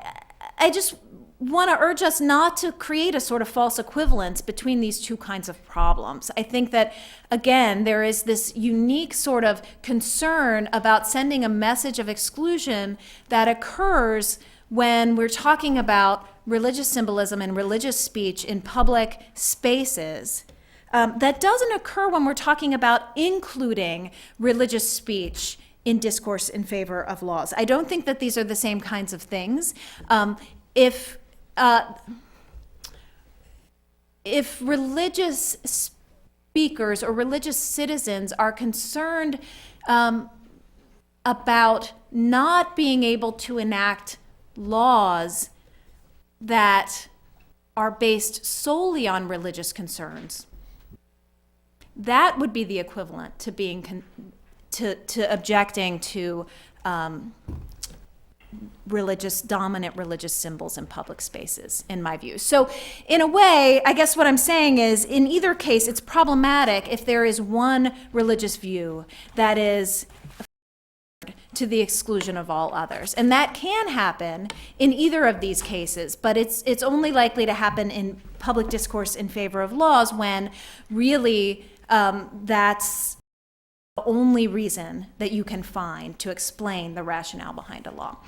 Speaker 3: I just want to urge us not to create a sort of false equivalence between these two kinds of problems. I think that, again, there is this unique sort of concern about sending a message of exclusion that occurs when we're talking about religious symbolism and religious speech in public spaces. That doesn't occur when we're talking about including religious speech in discourse in favor of laws. I don't think that these are the same kinds of things. If religious speakers or religious citizens are concerned about not being able to enact laws that are based solely on religious concerns, that would be the equivalent to being to objecting to dominant religious symbols in public spaces, in my view. So in a way, I guess what I'm saying is, in either case, it's problematic if there is one religious view that is to the exclusion of all others. And that can happen in either of these cases, but it's only likely to happen in public discourse in favor of laws when really that's the only reason that you can find to explain the rationale behind a law.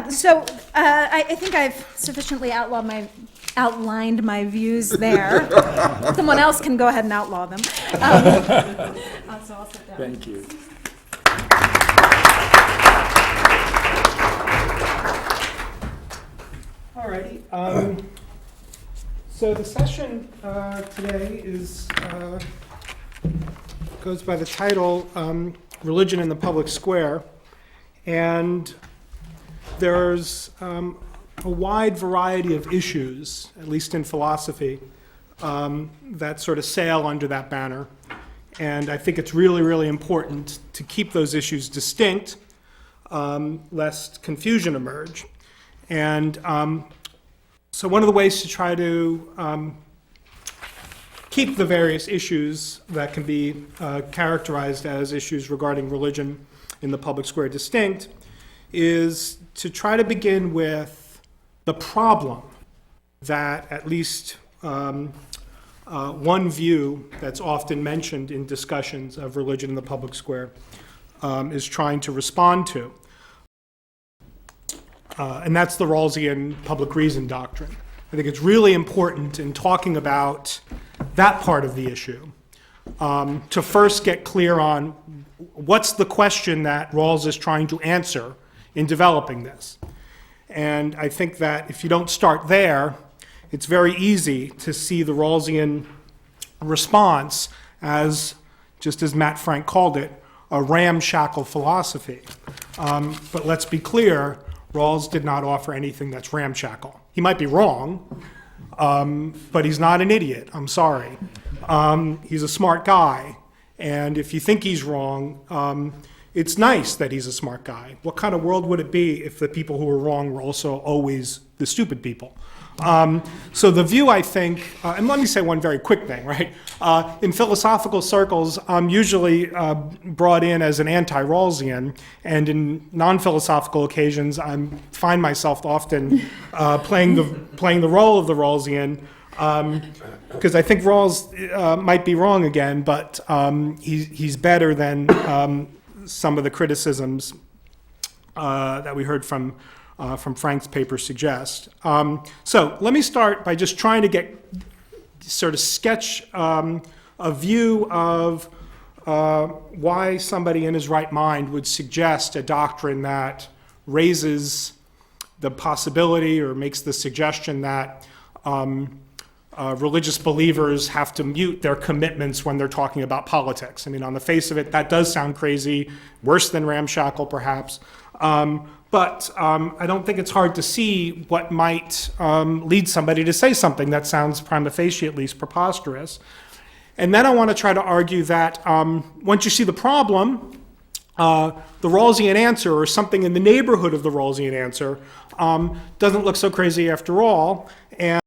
Speaker 3: So I think I've sufficiently outlined my views there. Someone else can go ahead and outlaw them. So I'll sit down.
Speaker 1: Thank you.
Speaker 4: Alrighty. So the session today goes by the title "Religion in the Public Square," and there's a wide variety of issues, at least in philosophy, that sort of sail under that banner. And I think it's really, really important to keep those issues distinct, lest confusion emerge. And so one of the ways to try to keep the various issues that can be characterized as issues regarding religion in the public square distinct is to try to begin with the problem that at least one view that's often mentioned in discussions of religion in the public square is trying to respond to. And that's the Rawlsian public reason doctrine. I think it's really important in talking about that part of the issue to first get clear on what's the question that Rawls is trying to answer in developing this. And I think that if you don't start there, it's very easy to see the Rawlsian response as, just as Matt Frank called it, a ramshackle philosophy. But let's be clear, Rawls did not offer anything that's ramshackle. He might be wrong, but he's not an idiot. I'm sorry. He's a smart guy. And if you think he's wrong, it's nice that he's a smart guy. What kind of world would it be if the people who were wrong were also always the stupid people? So the view, I think, and let me say one very quick thing, right? In philosophical circles, I'm usually brought in as an anti-Rawlsian, and in non-philosophical occasions, I find myself often playing the role of the Rawlsian, because I think Rawls might be wrong again, but he's better than some of the criticisms that we heard from Frank's paper suggest. So let me start by just trying to sort of sketch a view of why somebody in his right mind would suggest a doctrine that raises the possibility or makes the suggestion that religious believers have to mute their commitments when they're talking about politics. I mean, on the face of it, that does sound crazy, worse than ramshackle perhaps. But I don't think it's hard to see what might lead somebody to say something that sounds prima facie at least preposterous. And then I want to try to argue that once you see the problem, the Rawlsian answer, or something in the neighborhood of the Rawlsian answer, doesn't look so crazy after all. And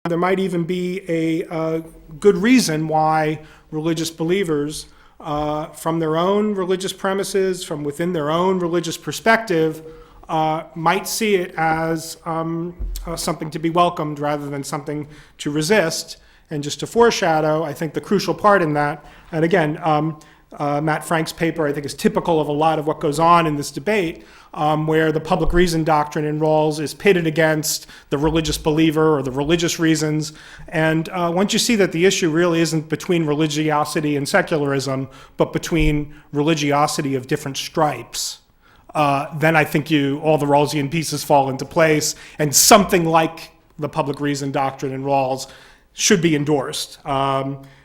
Speaker 4: there might even be a good reason why religious believers, from their own religious premises, from within their own religious perspective, might see it as something to be welcomed rather than something to resist. And just to foreshadow, I think the crucial part in that, and again, Matt Frank's paper, I think, is typical of a lot of what goes on in this debate, where the public reason doctrine in Rawls is pitted against the religious believer or the religious reasons. And once you see that the issue really isn't between religiosity and secularism, but between religiosity of different stripes, then I think all the Rawlsian pieces fall into place, and something like the public reason doctrine in Rawls should be endorsed.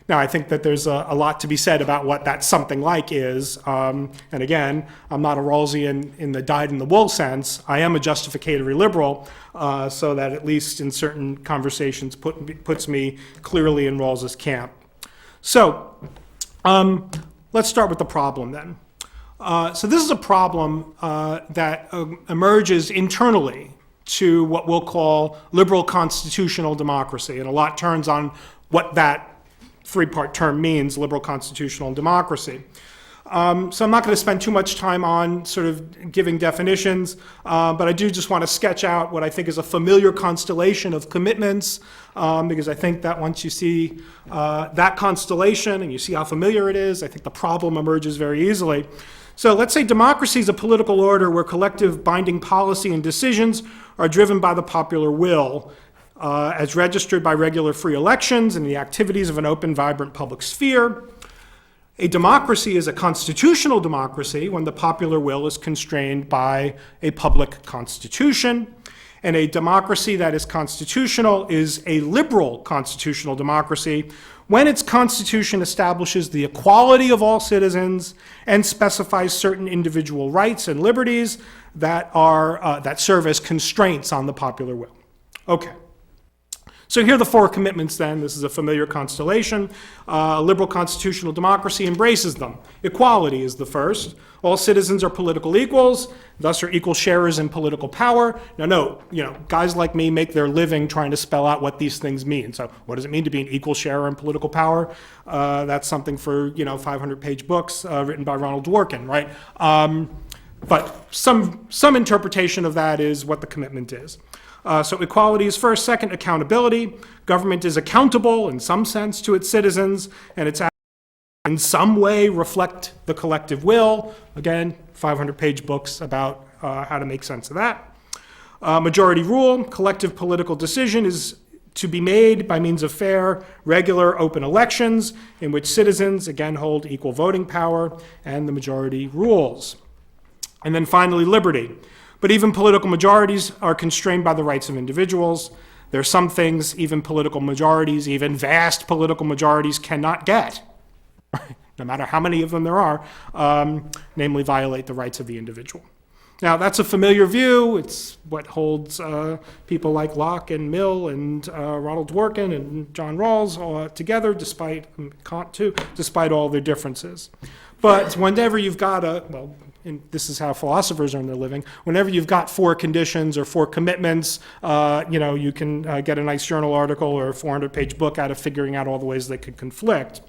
Speaker 4: Now, I think that there's a lot to be said about what that something like is. And again, I'm not a Rawlsian in the dyed-in-the-wool sense. I am a justificatory liberal, so that at least in certain conversations puts me clearly in Rawls's camp. So let's start with the problem then. So this is a problem that emerges internally to what we'll call liberal constitutional democracy. And a lot turns on what that three-part term means, liberal constitutional democracy. So I'm not going to spend too much time on sort of giving definitions, but I do just want to sketch out what I think is a familiar constellation of commitments, because I think that once you see that constellation and you see how familiar it is, I think the problem emerges very easily. So let's say democracy is a political order where collective binding policy and decisions are driven by the popular will, as registered by regular free elections and the activities of an open, vibrant public sphere. A democracy is a constitutional democracy when the popular will is constrained by a public constitution. And a democracy that is constitutional is a liberal constitutional democracy when its constitution establishes the equality of all citizens and specifies certain individual rights and liberties that serve as constraints on the popular will. Okay. So here are the four commitments then. This is a familiar constellation. A liberal constitutional democracy embraces them. Equality is the first. All citizens are political equals, thus are equal sharers in political power. Now note, guys like me make their living trying to spell out what these things mean. So what does it mean to be an equal sharer in political power? That's something for, 500-page books written by Ronald Dworkin, right? But some interpretation of that is what the commitment is. So equality is first. Second, accountability. Government is accountable in some sense to its citizens, and its actions in some way reflect the collective will. Again, 500-page books about how to make sense of that. Majority rule. Collective political decision is to be made by means of fair, regular, open elections in which citizens, again, hold equal voting power, and the majority rules. And then finally, liberty. But even political majorities are constrained by the rights of individuals. There are some things even political majorities, even vast political majorities, cannot get, no matter how many of them there are, namely violate the rights of the individual. Now, that's a familiar view. It's what holds people like Locke and Mill and Ronald Dworkin and John Rawls together, despite Kant too, despite all their differences. But whenever you've got and this is how philosophers earn their living, whenever you've got four conditions or four commitments, you can get a nice journal article or a 400-page book out of figuring out all the ways they could conflict.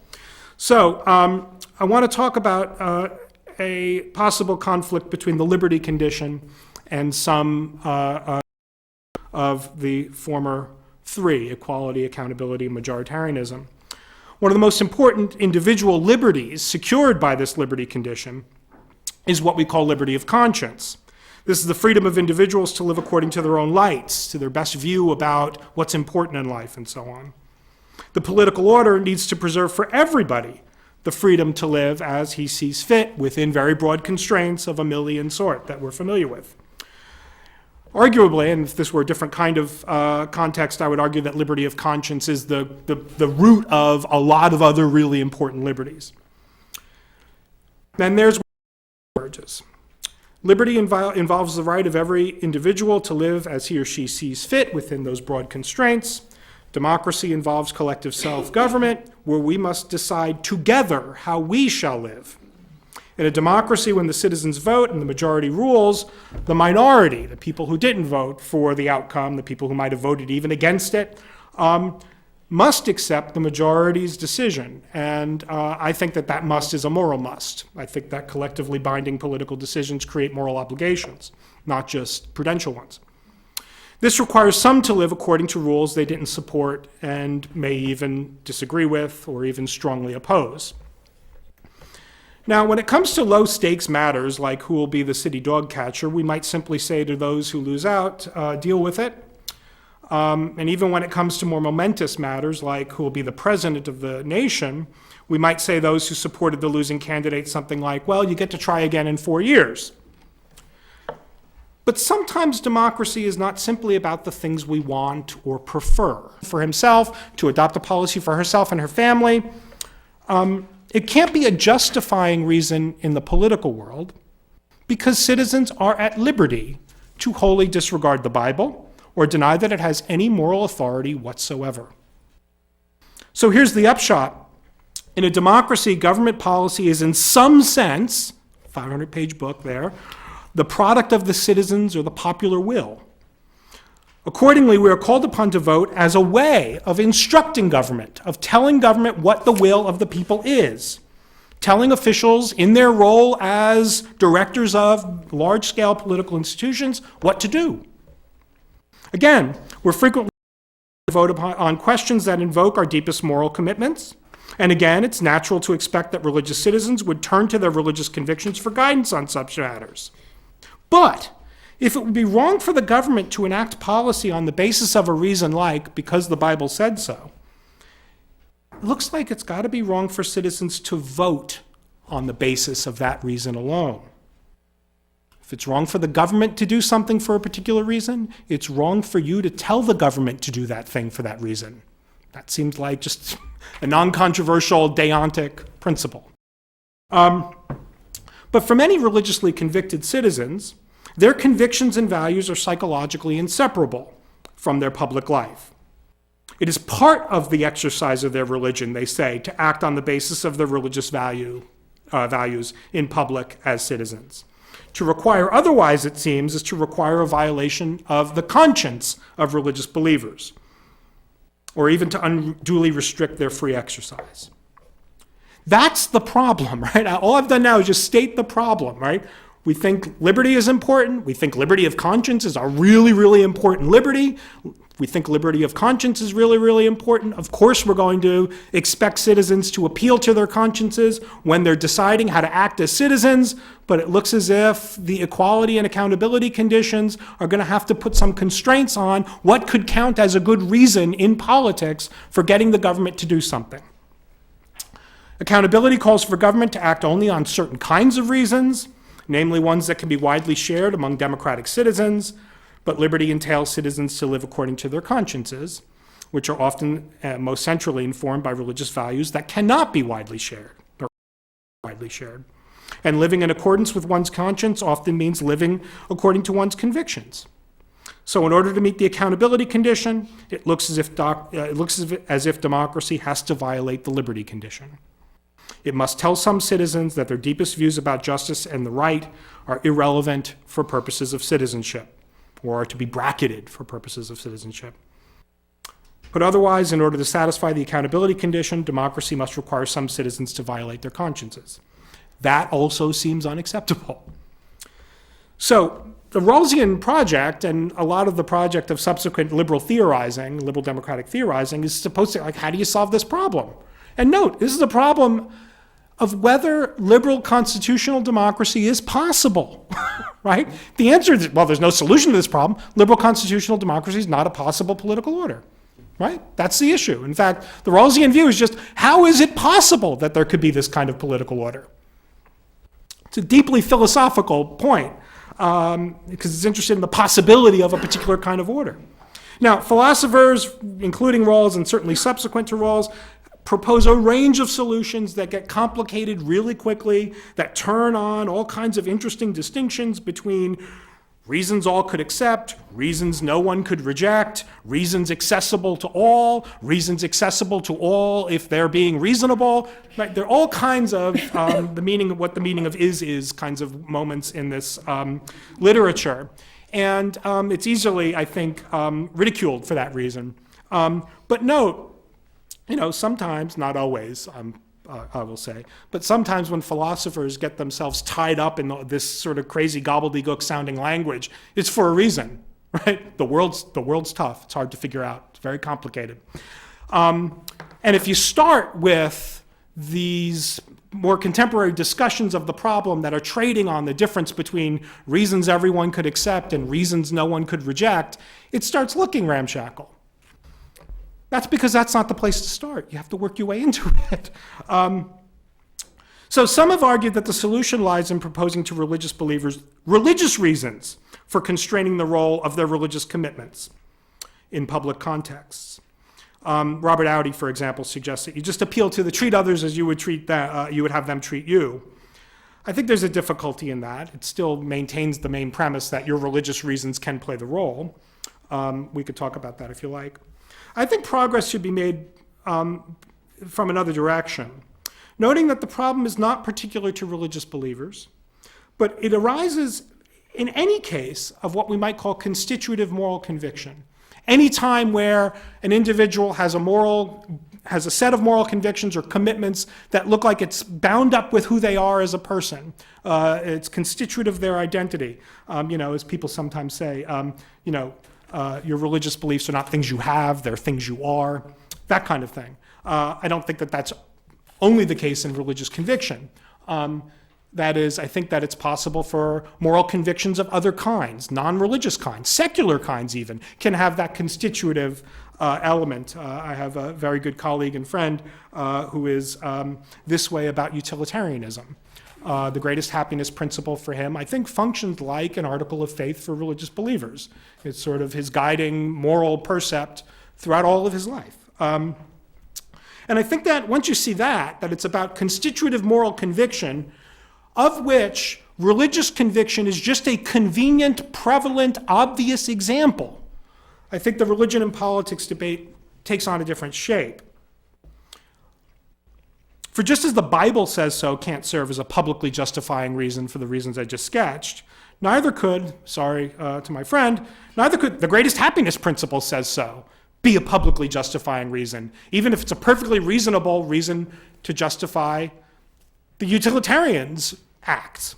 Speaker 4: So I want to talk about a possible conflict between the liberty condition and some of the former three, equality, accountability, and majoritarianism. One of the most important individual liberties secured by this liberty condition is what we call liberty of conscience. This is the freedom of individuals to live according to their own lights, to their best view about what's important in life, and so on. The political order needs to preserve for everybody the freedom to live as he sees fit within very broad constraints of a Millian sort that we're familiar with. Arguably, and if this were a different kind of context, I would argue that liberty of conscience is the root of a lot of other really important liberties. Then there's emerges. Liberty involves the right of every individual to live as he or she sees fit within those broad constraints. Democracy involves collective self-government, where we must decide together how we shall live. In a democracy, when the citizens vote and the majority rules, the minority, the people who didn't vote for the outcome, the people who might have voted even against it, must accept the majority's decision. And I think that must is a moral must. I think that collectively binding political decisions create moral obligations, not just prudential ones. This requires some to live according to rules they didn't support and may even disagree with or even strongly oppose. Now, when it comes to low-stakes matters like who will be the city dog catcher, we might simply say to those who lose out, deal with it. And even when it comes to more momentous matters like who will be the president of the nation, we might say those who supported the losing candidate something like, well, you get to try again in 4 years. But sometimes democracy is not simply about the things we want or prefer. For himself, to adopt a policy for herself and her family, it can't be a justifying reason in the political world because citizens are at liberty to wholly disregard the Bible or deny that it has any moral authority whatsoever. So here's the upshot. In a democracy, government policy is in some sense, 500-page book there, the product of the citizens or the popular will. Accordingly, we are called upon to vote as a way of instructing government, of telling government what the will of the people is, telling officials in their role as directors of large-scale political institutions what to do. Again, we're frequently vote on questions that invoke our deepest moral commitments. And again, it's natural to expect that religious citizens would turn to their religious convictions for guidance on such matters. But if it would be wrong for the government to enact policy on the basis of a reason like, because the Bible said so, it looks like it's got to be wrong for citizens to vote on the basis of that reason alone. If it's wrong for the government to do something for a particular reason, it's wrong for you to tell the government to do that thing for that reason. That seems like just a non-controversial deontic principle. But for many religiously convicted citizens, their convictions and values are psychologically inseparable from their public life. It is part of the exercise of their religion, they say, to act on the basis of their religious values in public as citizens. To require otherwise, it seems, is to require a violation of the conscience of religious believers, or even to unduly restrict their free exercise. That's the problem, right? All I've done now is just state the problem, right? We think liberty is important. We think liberty of conscience is a really, really important liberty. We think liberty of conscience is really, really important. Of course, we're going to expect citizens to appeal to their consciences when they're deciding how to act as citizens, but it looks as if the equality and accountability conditions are going to have to put some constraints on what could count as a good reason in politics for getting the government to do something. Accountability calls for government to act only on certain kinds of reasons, namely ones that can be widely shared among democratic citizens, but liberty entails citizens to live according to their consciences, which are often most centrally informed by religious values that cannot be widely shared. And living in accordance with one's conscience often means living according to one's convictions. So in order to meet the accountability condition, it looks as if democracy has to violate the liberty condition. It must tell some citizens that their deepest views about justice and the right are irrelevant for purposes of citizenship, or are to be bracketed for purposes of citizenship. But otherwise, in order to satisfy the accountability condition, democracy must require some citizens to violate their consciences. That also seems unacceptable. So the Rawlsian project, and a lot of the project of subsequent liberal democratic theorizing, is supposed to, how do you solve this problem? And note, this is a problem of whether liberal constitutional democracy is possible, right? The answer is, well, there's no solution to this problem. Liberal constitutional democracy is not a possible political order, right? That's the issue. In fact, the Rawlsian view is just, how is it possible that there could be this kind of political order? It's a deeply philosophical point, because it's interested in the possibility of a particular kind of order. Now, philosophers, including Rawls and certainly subsequent to Rawls, propose a range of solutions that get complicated really quickly, that turn on all kinds of interesting distinctions between reasons all could accept, reasons no one could reject, reasons accessible to all, reasons accessible to all if they're being reasonable. Right? There are all kinds of what the meaning of is kinds of moments in this literature. And it's easily, I think, ridiculed for that reason. But note, sometimes, not always, I will say, but sometimes when philosophers get themselves tied up in this sort of crazy gobbledygook-sounding language, it's for a reason, right? The world's tough. It's hard to figure out. It's very complicated. And if you start with these more contemporary discussions of the problem that are trading on the difference between reasons everyone could accept and reasons no one could reject, it starts looking ramshackle. That's because that's not the place to start. You have to work your way into it. So some have argued that the solution lies in proposing to religious believers religious reasons for constraining the role of their religious commitments in public contexts. Robert Audi, for example, suggests that you just appeal to treat others as you would have them treat you. I think there's a difficulty in that. It still maintains the main premise that your religious reasons can play the role. We could talk about that if you like. I think progress should be made from another direction, noting that the problem is not particular to religious believers, but it arises in any case of what we might call constitutive moral conviction. Any time where an individual has a set of moral convictions or commitments that look like it's bound up with who they are as a person. It's constitutive of their identity. As people sometimes say, your religious beliefs are not things you have, they're things you are, that kind of thing. I don't think that that's only the case in religious conviction. That is, I think that it's possible for moral convictions of other kinds, non-religious kinds, secular kinds even, can have that constitutive element. I have a very good colleague and friend who is this way about utilitarianism. the greatest happiness principle for him, I think functioned like an article of faith for religious believers. It's sort of his guiding moral percept throughout all of his life. And I think that once you see that it's about constitutive moral conviction, of which religious conviction is just a convenient, prevalent, obvious example, I think the religion and politics debate takes on a different shape. For just as the Bible says so can't serve as a publicly justifying reason for the reasons I just sketched, neither could, to my friend, neither could the greatest happiness principle says so be a publicly justifying reason, even if it's a perfectly reasonable reason to justify the utilitarian's acts.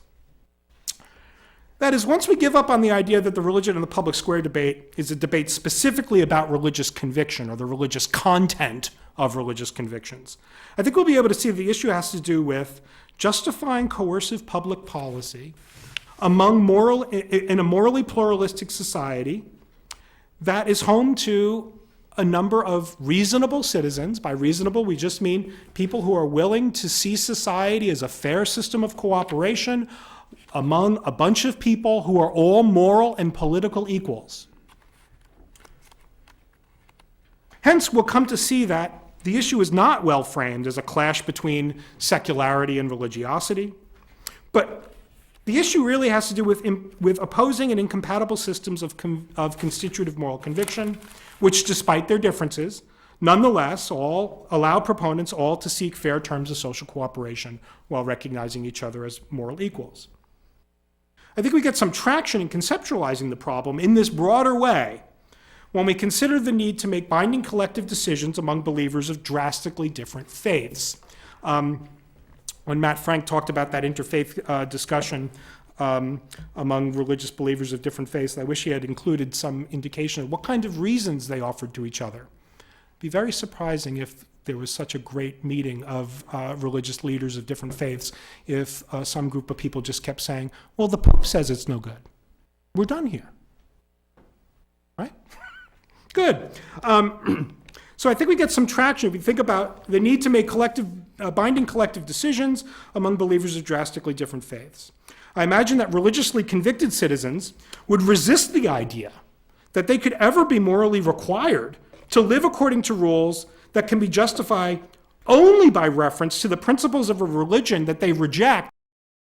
Speaker 4: That is, once we give up on the idea that the religion and the public square debate is a debate specifically about religious conviction or the religious content of religious convictions, I think we'll be able to see the issue has to do with justifying coercive public policy in a morally pluralistic society that is home to a number of reasonable citizens. By reasonable, we just mean people who are willing to see society as a fair system of cooperation among a bunch of people who are all moral and political equals. Hence, we'll come to see that the issue is not well framed as a clash between secularity and religiosity, but the issue really has to do with opposing and incompatible systems of constitutive moral conviction, which, despite their differences, nonetheless all allow proponents all to seek fair terms of social cooperation while recognizing each other as moral equals. I think we get some traction in conceptualizing the problem in this broader way when we consider the need to make binding collective decisions among believers of drastically different faiths. When Matt Frank talked about that interfaith discussion among religious believers of different faiths, I wish he had included some indication of what kind of reasons they offered to each other. It'd be very surprising if there was such a great meeting of religious leaders of different faiths if some group of people just kept saying, well, the Pope says it's no good. We're done here. Right? Good. So I think we get some traction if we think about the need to make binding collective decisions among believers of drastically different faiths. I imagine that religiously convicted citizens would resist the idea that they could ever be morally required to live according to rules that can be justified only by reference to the principles of a religion that they reject,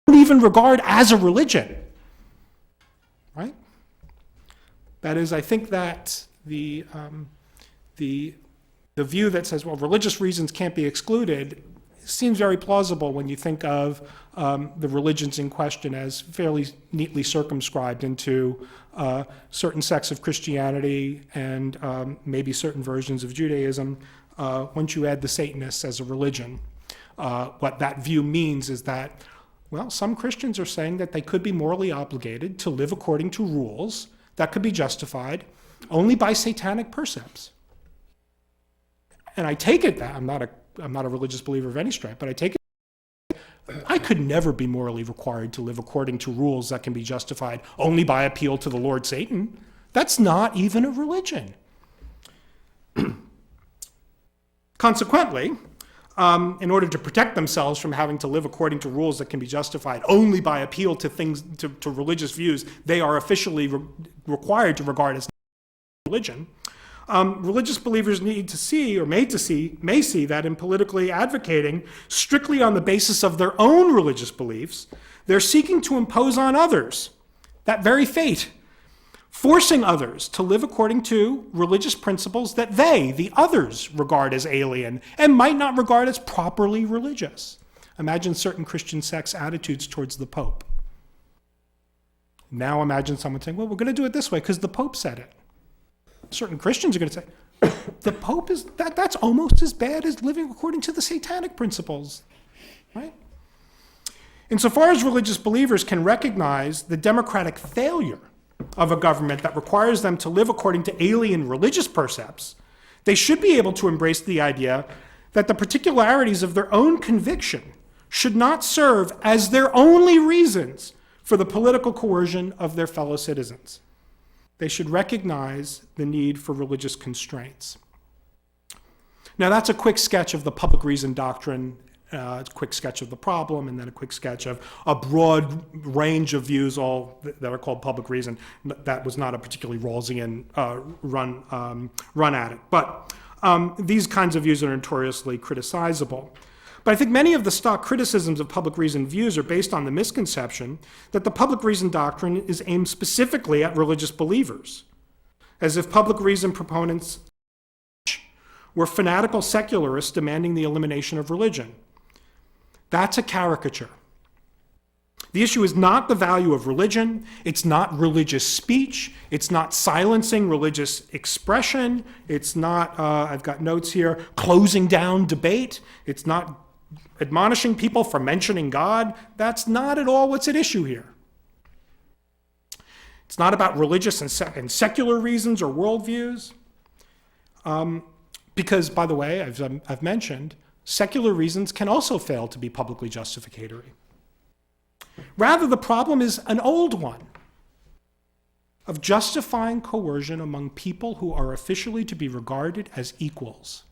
Speaker 4: don't even regard as a religion. Right? That is, I think that the view that says, well, religious reasons can't be excluded seems very plausible when you think of the religions in question as fairly neatly circumscribed into certain sects of Christianity and maybe certain versions of Judaism. Once you add the Satanists as a religion, what that view means is that, well, some Christians are saying that they could be morally obligated to live according to rules that could be justified only by satanic percepts. And I take it that I'm not a religious believer of any stripe, but I take it I could never be morally required to live according to rules that can be justified only by appeal to the Lord Satan. That's not even a religion. Consequently, in order to protect themselves from having to live according to rules that can be justified only by appeal to to religious views they are officially required to regard as religion, religious believers need to see, or may see that in politically advocating strictly on the basis of their own religious beliefs, they're seeking to impose on others that very fate, forcing others to live according to religious principles that they, the others, regard as alien and might not regard as properly religious. Imagine certain Christian sects' attitudes towards the Pope. Now imagine someone saying, well, we're going to do it this way because the Pope said it. Certain Christians are going to say, the Pope is, that's almost as bad as living according to the satanic principles, right? Insofar as religious believers can recognize the democratic failure of a government that requires them to live according to alien religious percepts, they should be able to embrace the idea that the particularities of their own conviction should not serve as their only reasons for the political coercion of their fellow citizens. They should recognize the need for religious constraints. Now, that's a quick sketch of the public reason doctrine a quick sketch of the problem, and then a quick sketch of a broad range of views, all that are called public reason. That was not a particularly Rawlsian run at it. But these kinds of views are notoriously criticizable. But I think many of the stock criticisms of public reason views are based on the misconception that the public reason doctrine is aimed specifically at religious believers, as if public reason proponents were fanatical secularists demanding the elimination of religion. That's a caricature. The issue is not the value of religion, it's not religious speech, it's not silencing religious expression, it's not, I've got notes here, closing down debate, it's not admonishing people for mentioning God. That's not at all what's at issue here. It's not about religious and secular reasons or worldviews. Because, by the way, as I've mentioned, secular reasons can also fail to be publicly justificatory. Rather, the problem is an old one of justifying coercion among people who are officially to be regarded as equals.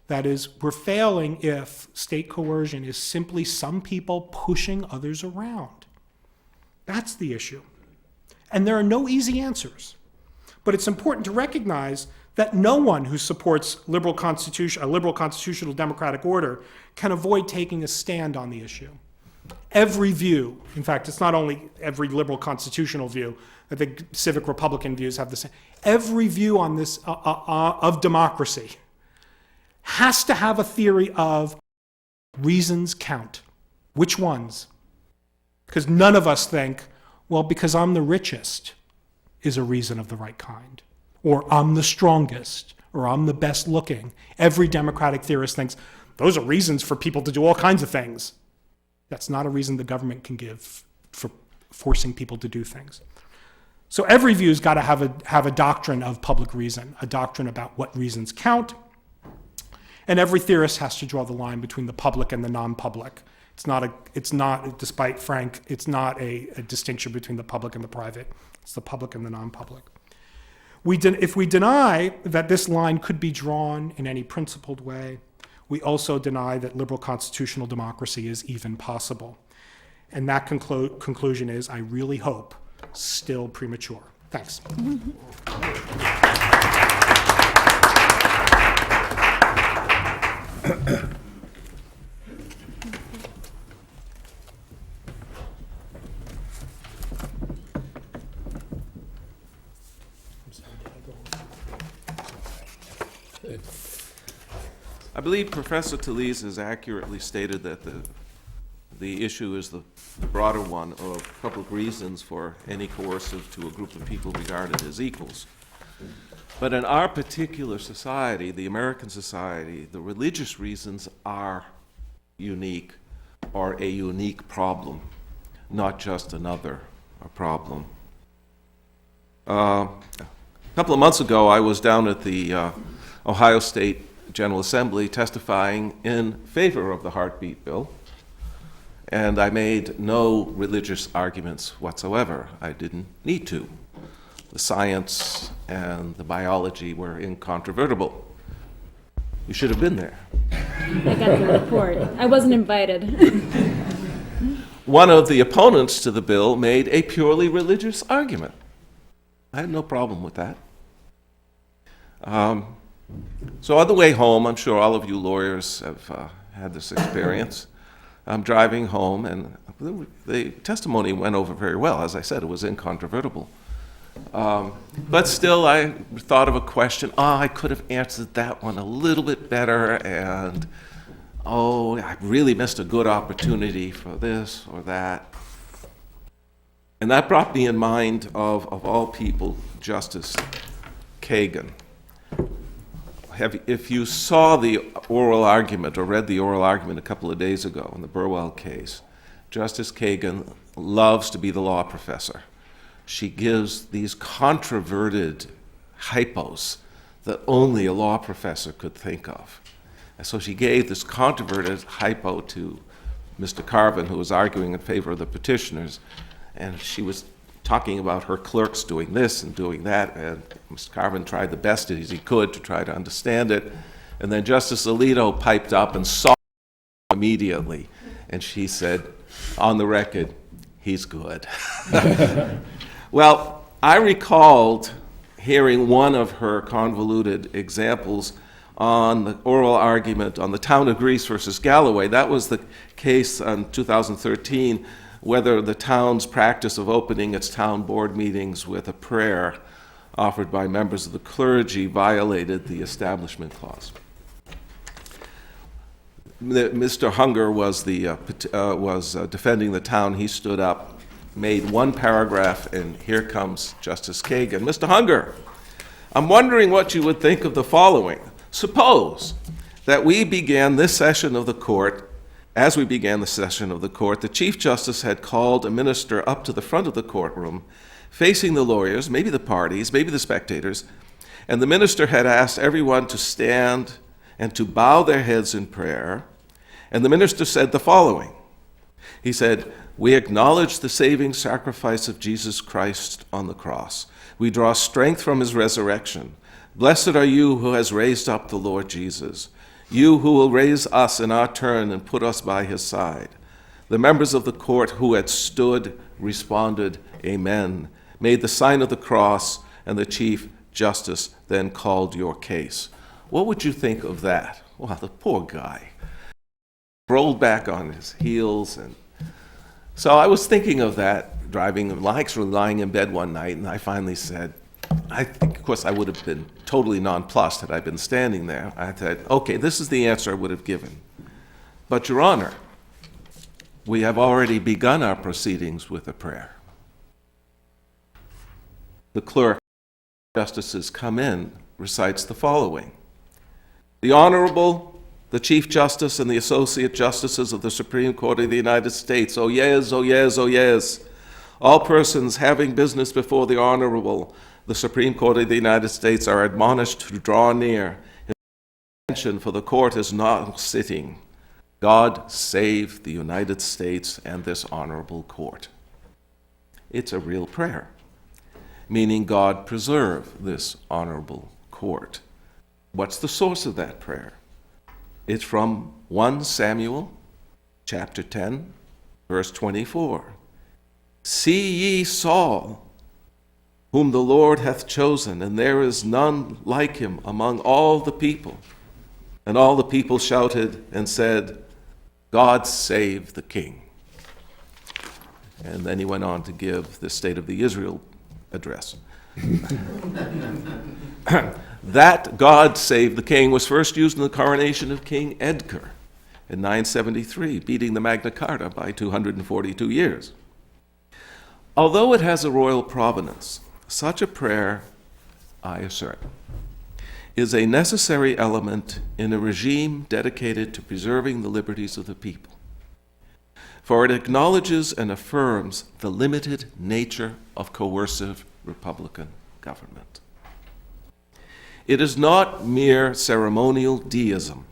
Speaker 4: That is, we're failing if state coercion is simply some people pushing others around. That's the issue. And there are no easy answers. But it's important to recognize that no one who supports a liberal constitutional democratic order can avoid taking a stand on the issue. Every view, in fact, it's not only every liberal constitutional view, I think civic Republican views have the same. Every view on this of democracy has to have a theory of reasons count. Which ones? Because none of us think, well, because I'm the richest is a reason of the right kind, or I'm the strongest, or I'm the best looking. Every democratic theorist thinks those are reasons for people to do all kinds of things. That's not a reason the government can give for forcing people to do things. So every view's got to have a doctrine of public reason, a doctrine about what reasons count. And every theorist has to draw the line between the public and the non-public. Despite Frank, it's not a distinction between the public and the private. It's the public and the non-public. If we deny that this line could be drawn in any principled way, we also deny that liberal constitutional democracy is even possible. And that conclusion is, I really hope, still premature. Thanks.
Speaker 2: I believe Professor Talese has accurately stated that the issue is the broader one of public reasons for any coercive to a group of people regarded as equals. But in our particular society, the American society, the religious reasons are unique, or a unique problem, not just another problem. A couple of months ago, I was down at the Ohio State General Assembly testifying in favor of the heartbeat bill, and I made no religious arguments whatsoever. I didn't need to. The science and the biology were incontrovertible. You should have been there.
Speaker 5: I got the report. I wasn't invited.
Speaker 2: One of the opponents to the bill made a purely religious argument. I had no problem with that. So on the way home, I'm sure all of you lawyers have had this experience. I'm driving home, and the testimony went over very well. As I said, it was incontrovertible. But still, I thought of a question. I could have answered that one a little bit better, and I really missed a good opportunity for this or that. And that brought me in mind of all people, Justice Kagan. If you saw the oral argument or read the oral argument a couple of days ago in the Burwell case, Justice Kagan loves to be the law professor. She gives these controverted hypos that only a law professor could think of. And so she gave this controverted hypo to Mr. Carvin, who was arguing in favor of the petitioners, and she was talking about her clerks doing this and doing that, and Mr. Carvin tried the best as he could to try to understand it. And then Justice Alito piped up and saw immediately. And she said, on the record, he's good. Well, I recalled hearing one of her convoluted examples on the oral argument on the town of Greece versus Galloway. That was the case in 2013, whether the town's practice of opening its town board meetings with a prayer offered by members of the clergy violated the Establishment Clause. Mr. Hunger was defending the town. He stood up, made one paragraph, and here comes Justice Kagan. Mr. Hunger, I'm wondering what you would think of the following. Suppose that we began this session of the court, as we began the session of the court, the Chief Justice had called a minister up to the front of the courtroom, facing the lawyers, maybe the parties, maybe the spectators, and the minister had asked everyone to stand and to bow their heads in prayer, and the minister said the following. He said, "We acknowledge the saving sacrifice of Jesus Christ on the cross. We draw strength from his resurrection. Blessed are you who has raised up the Lord Jesus, you who will raise us in our turn and put us by his side." The members of the court who had stood responded, "Amen," made the sign of the cross, and the Chief Justice then called your case. What would you think of that? Well, the poor guy rolled back on his heels. And so I was thinking of that, actually lying in bed one night, and I finally said, I think, of course, I would have been totally nonplussed had I been standing there. I said, okay, this is the answer I would have given. But, Your Honor, we have already begun our proceedings with a prayer. The clerk, justices come in, recites the following. The Honorable, the Chief Justice and the Associate Justices of the Supreme Court of the United States, oh yes, oh yes, oh yes. All persons having business before the Honorable, the Supreme Court of the United States, are admonished to draw near. Attention, for the court is not sitting. God save the United States and this honorable court. It's a real prayer, meaning God preserve this honorable court. What's the source of that prayer? It's from 1 Samuel chapter 10, verse 24. See ye Saul, whom the Lord hath chosen, and there is none like him among all the people. And all the people shouted and said, God save the king. And then he went on to give the State of the Israel address. That God save the king was first used in the coronation of King Edgar in 973, beating the Magna Carta by 242 years. Although it has a royal provenance, such a prayer, I assert, is a necessary element in a regime dedicated to preserving the liberties of the people. For it acknowledges and affirms the limited nature of coercive Republican government. It is not mere ceremonial deism,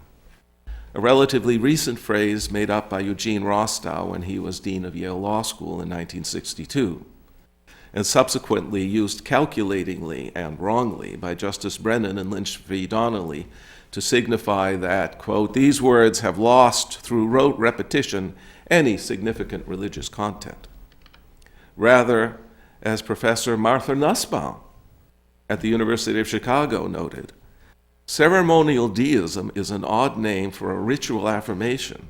Speaker 2: a relatively recent phrase made up by Eugene Rostow when he was Dean of Yale Law School in 1962, and subsequently used calculatingly and wrongly by Justice Brennan and Lynch v. Donnelly to signify that, quote, these words have lost through rote repetition any significant religious content. Rather, as Professor Martha Nussbaum at the University of Chicago noted, ceremonial deism is an odd name for a ritual affirmation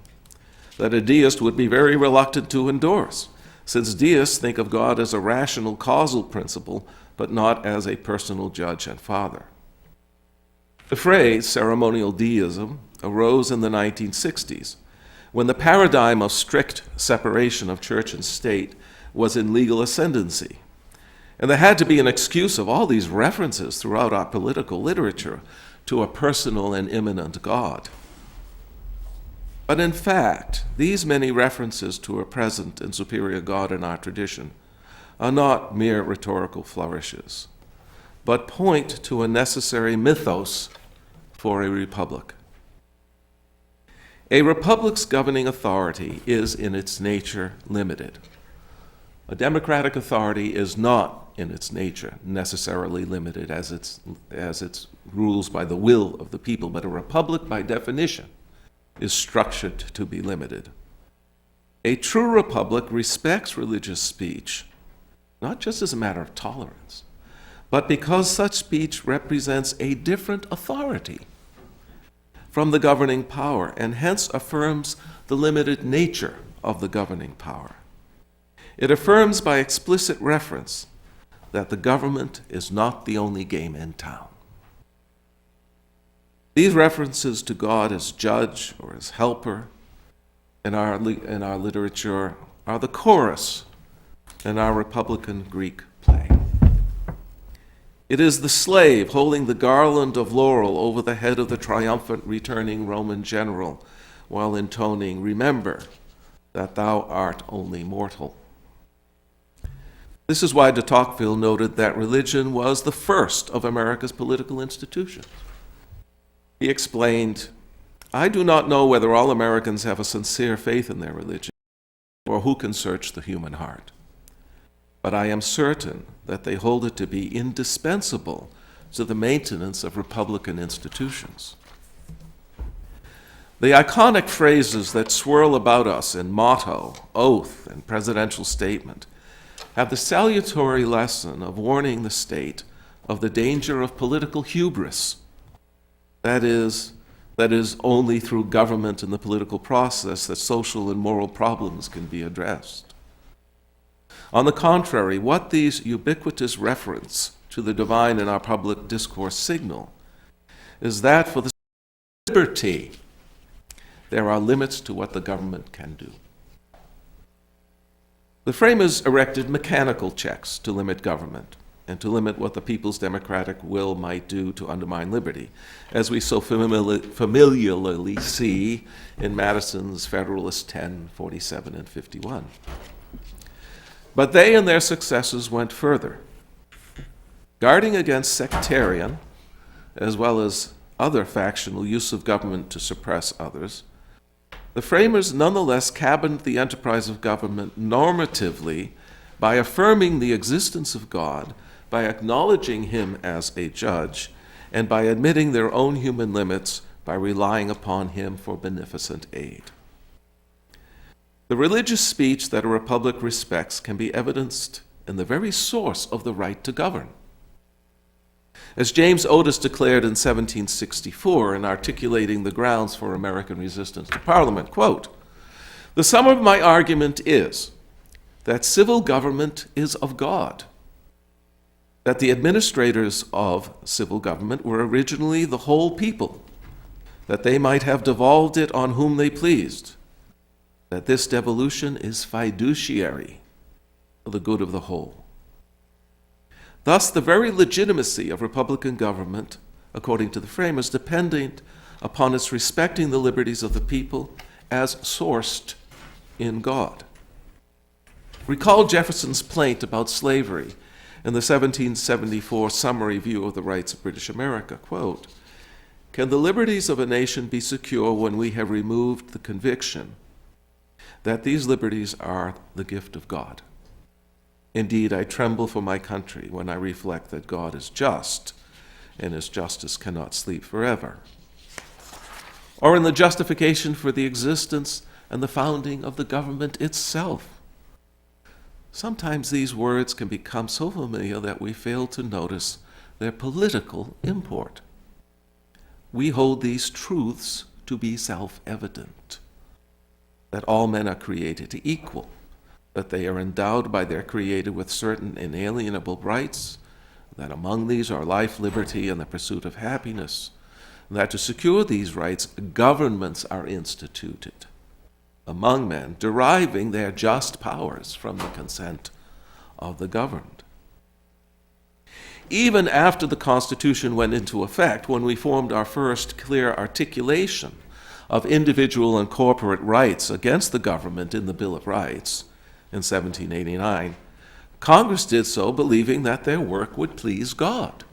Speaker 2: that a deist would be very reluctant to endorse, since deists think of God as a rational causal principle, but not as a personal judge and father. The phrase ceremonial deism arose in the 1960s, when the paradigm of strict separation of church and state was in legal ascendancy. And there had to be an excuse of all these references throughout our political literature to a personal and immanent God. But in fact, these many references to a present and superior God in our tradition are not mere rhetorical flourishes, but point to a necessary mythos for a republic. A republic's governing authority is in its nature limited. A democratic authority is not in its nature necessarily limited as it's rules by the will of the people, but a republic by definition is structured to be limited. A true republic respects religious speech, not just as a matter of tolerance, but because such speech represents a different authority from the governing power, and hence affirms the limited nature of the governing power. It affirms by explicit reference that the government is not the only game in town. These references to God as judge or as helper in our literature are the chorus in our Republican Greek play. It is the slave holding the garland of laurel over the head of the triumphant returning Roman general while intoning, "Remember that thou art only mortal." This is why de Tocqueville noted that religion was the first of America's political institutions. He explained, "I do not know whether all Americans have a sincere faith in their religion, or who can search the human heart. But I am certain that they hold it to be indispensable to the maintenance of republican institutions." The iconic phrases that swirl about us in motto, oath, and presidential statement have the salutary lesson of warning the state of the danger of political hubris. That is only through government and the political process that social and moral problems can be addressed. On the contrary, what these ubiquitous reference to the divine in our public discourse signal is that for the liberty, there are limits to what the government can do. The framers erected mechanical checks to limit government and to limit what the people's democratic will might do to undermine liberty, as we so familiarly see in Madison's Federalist 10, 47, and 51. But they and their successors went further. Guarding against sectarian, as well as other factional use of government to suppress others, the framers nonetheless cabined the enterprise of government normatively by affirming the existence of God, by acknowledging him as a judge, and by admitting their own human limits by relying upon him for beneficent aid. The religious speech that a republic respects can be evidenced in the very source of the right to govern. As James Otis declared in 1764 in articulating the grounds for American resistance to Parliament, quote, "The sum of my argument is that civil government is of God, that the administrators of civil government were originally the whole people, that they might have devolved it on whom they pleased, that this devolution is fiduciary for the good of the whole." Thus, the very legitimacy of republican government, according to the framers, depended upon its respecting the liberties of the people as sourced in God. Recall Jefferson's plaint about slavery in the 1774 Summary View of the Rights of British America, quote, "Can the liberties of a nation be secure when we have removed the conviction that these liberties are the gift of God? Indeed, I tremble for my country when I reflect that God is just, and his justice cannot sleep forever." Or in the justification for the existence and the founding of the government itself. Sometimes these words can become so familiar that we fail to notice their political import. We hold these truths to be self-evident, that all men are created equal, that they are endowed by their Creator with certain inalienable rights, that among these are life, liberty, and the pursuit of happiness, that to secure these rights, governments are instituted among men, deriving their just powers from the consent of the governed. Even after the Constitution went into effect, when we formed our first clear articulation of individual and corporate rights against the government in the Bill of Rights in 1789, Congress did so believing that their work would please God.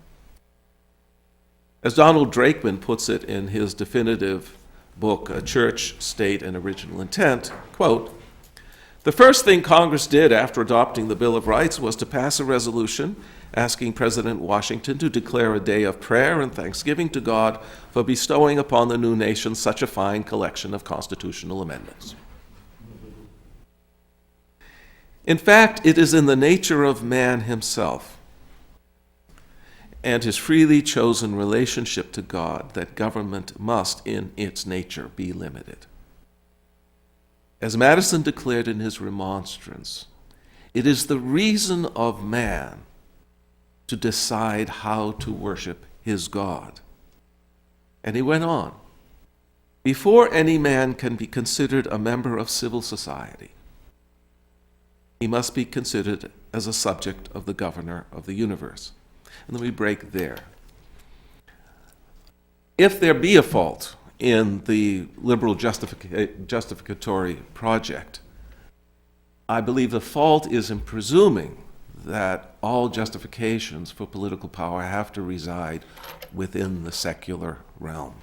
Speaker 2: As Donald Drakeman puts it in his definitive book, A Church, State, and Original Intent, quote, The first thing Congress did after adopting the Bill of Rights was to pass a resolution asking President Washington to declare a day of prayer and thanksgiving to God for bestowing upon the new nation such a fine collection of constitutional amendments. In fact, it is in the nature of man himself and his freely chosen relationship to God that government must, in its nature, be limited. As Madison declared in his Remonstrance, it is the reason of man to decide how to worship his God. And he went on, before any man can be considered a member of civil society, he must be considered as a subject of the governor of the universe. And let me break there. If there be a fault in the liberal justificatory project, I believe the fault is in presuming that all justifications for political power have to reside within the secular realm.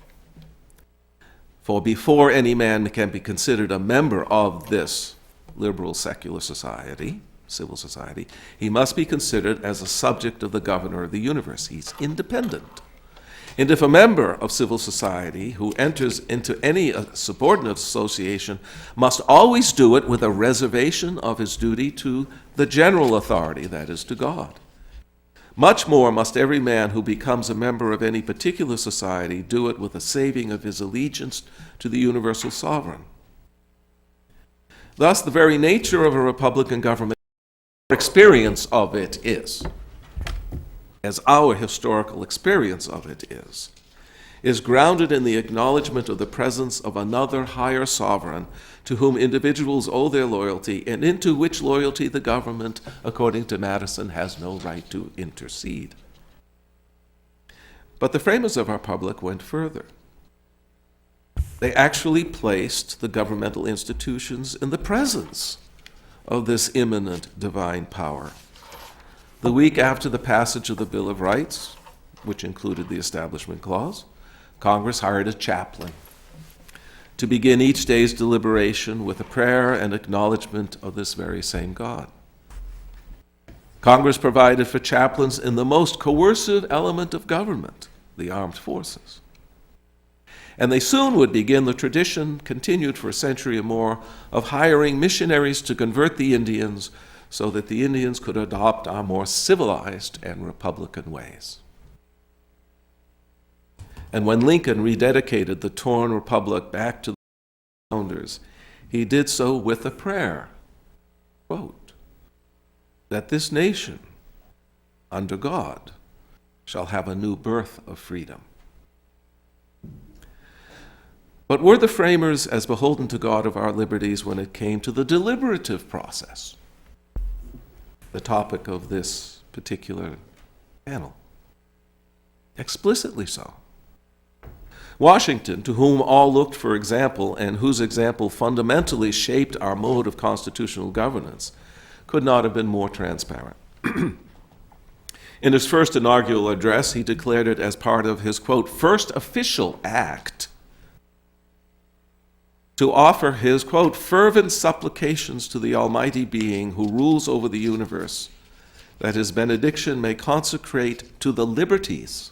Speaker 2: For before any man can be considered a member of this liberal secular society, civil society, he must be considered as a subject of the governor of the universe. He's independent. And if a member of civil society who enters into any subordinate association must always do it with a reservation of his duty to the general authority, that is, to God. Much more must every man who becomes a member of any particular society do it with a saving of his allegiance to the universal sovereign. Thus, the very nature of a republican government, experience of it is, as our historical experience of it is grounded in the acknowledgement of the presence of another higher sovereign to whom individuals owe their loyalty and into which loyalty the government, according to Madison, has no right to intercede. But the framers of our republic went further. They actually placed the governmental institutions in the presence of this immanent divine power. The week after the passage of the Bill of Rights, which included the Establishment Clause, Congress hired a chaplain to begin each day's deliberation with a prayer and acknowledgement of this very same God. Congress provided for chaplains in the most coercive element of government, the armed forces. And they soon would begin the tradition, continued for a century or more, of hiring missionaries to convert the Indians so that the Indians could adopt our more civilized and republican ways. And when Lincoln rededicated the torn republic back to the founders, he did so with a prayer, quote, that this nation, under God, shall have a new birth of freedom. But were the framers as beholden to God of our liberties when it came to the deliberative process, the topic of this particular panel? Explicitly so. Washington, to whom all looked for example and whose example fundamentally shaped our mode of constitutional governance, could not have been more transparent. In his first inaugural address, he declared it as part of his, quote, first official act to offer his, quote, fervent supplications to the Almighty Being who rules over the universe, that his benediction may consecrate to the liberties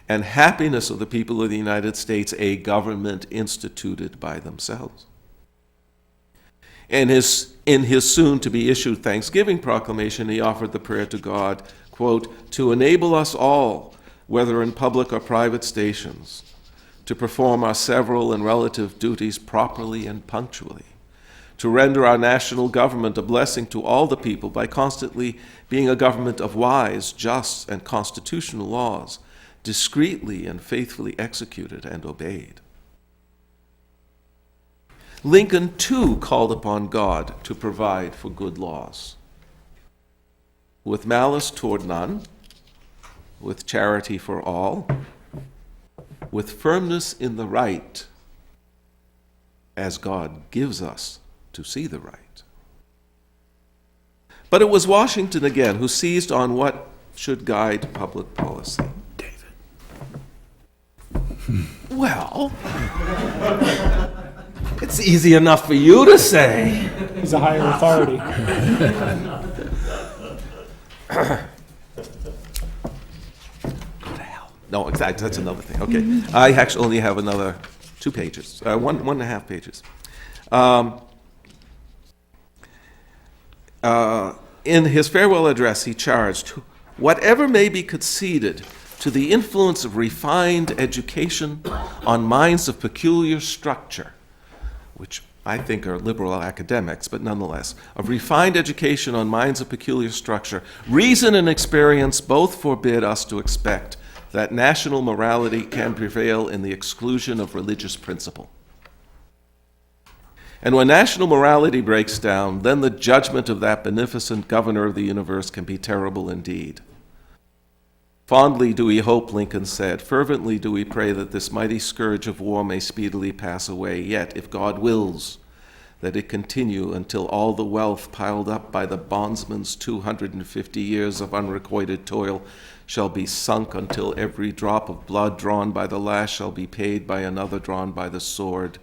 Speaker 2: and happiness of the people of the United States a government instituted by themselves. And in his soon-to-be-issued Thanksgiving proclamation, he offered the prayer to God, quote, to enable us all, whether in public or private stations, to perform our several and relative duties properly and punctually, to render our national government a blessing to all the people by constantly being a government of wise, just, and constitutional laws, discreetly and faithfully executed and obeyed. Lincoln, too, called upon God to provide for good laws, with malice toward none, with charity for all, with firmness in the right, as God gives us to see the right. But it was Washington again who seized on what should guide public policy. Well, It's easy enough for you to say.
Speaker 4: He's a higher authority.
Speaker 2: No, exactly, that's another thing. Okay. I actually only have another 2 pages, 1.5 pages. In his farewell address, he charged, whatever may be conceded to the influence of refined education on minds of peculiar structure, which I think are liberal academics, but nonetheless, of refined education on minds of peculiar structure, reason and experience both forbid us to expect that national morality can prevail in the exclusion of religious principle. And when national morality breaks down, then the judgment of that beneficent governor of the universe can be terrible indeed. Fondly do we hope, Lincoln said, fervently do we pray that this mighty scourge of war may speedily pass away, yet, if God wills, that it continue until all the wealth piled up by the bondsman's 250 years of unrequited toil shall be sunk, until every drop of blood drawn by the lash shall be paid by another drawn by the sword.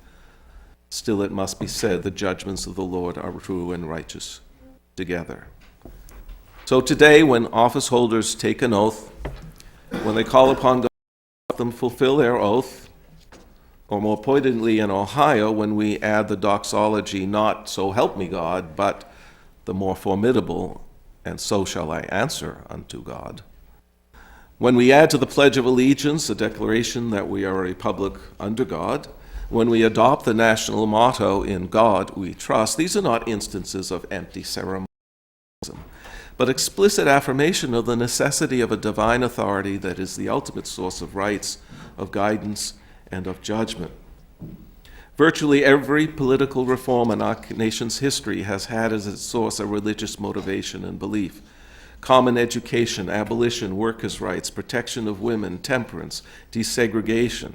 Speaker 2: Still it must be said, the judgments of the Lord are true and righteous together. So today, when office holders take an oath, when they call upon God to help them fulfill their oath, or more pointedly in Ohio, when we add the doxology, not so help me God, but the more formidable, and so shall I answer unto God. When we add to the Pledge of Allegiance a declaration that we are a republic under God, when we adopt the national motto, in God we trust, these are not instances of empty ceremonialism, but explicit affirmation of the necessity of a divine authority that is the ultimate source of rights, of guidance, and of judgment. Virtually every political reform in our nation's history has had as its source a religious motivation and belief. Common education, abolition, workers' rights, protection of women, temperance, desegregation.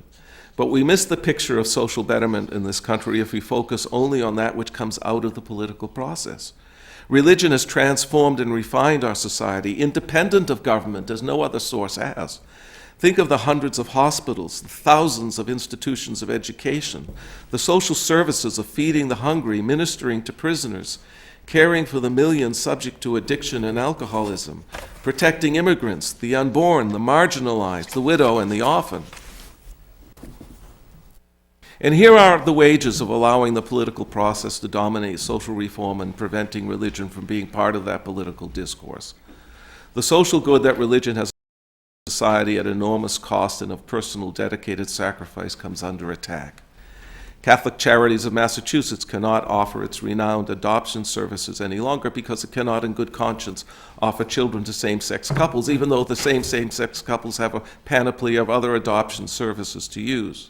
Speaker 2: But we miss the picture of social betterment in this country if we focus only on that which comes out of the political process. Religion has transformed and refined our society, independent of government, as no other source has. Think of the hundreds of hospitals, the thousands of institutions of education, the social services of feeding the hungry, ministering to prisoners, caring for the millions subject to addiction and alcoholism, protecting immigrants, the unborn, the marginalized, the widow, and the orphan. And here are the wages of allowing the political process to dominate social reform and preventing religion from being part of that political discourse. The social good that religion has in society at enormous cost and of personal dedicated sacrifice comes under attack. Catholic Charities of Massachusetts cannot offer its renowned adoption services any longer because it cannot in good conscience offer children to same-sex couples, even though the same same-sex couples have a panoply of other adoption services to use.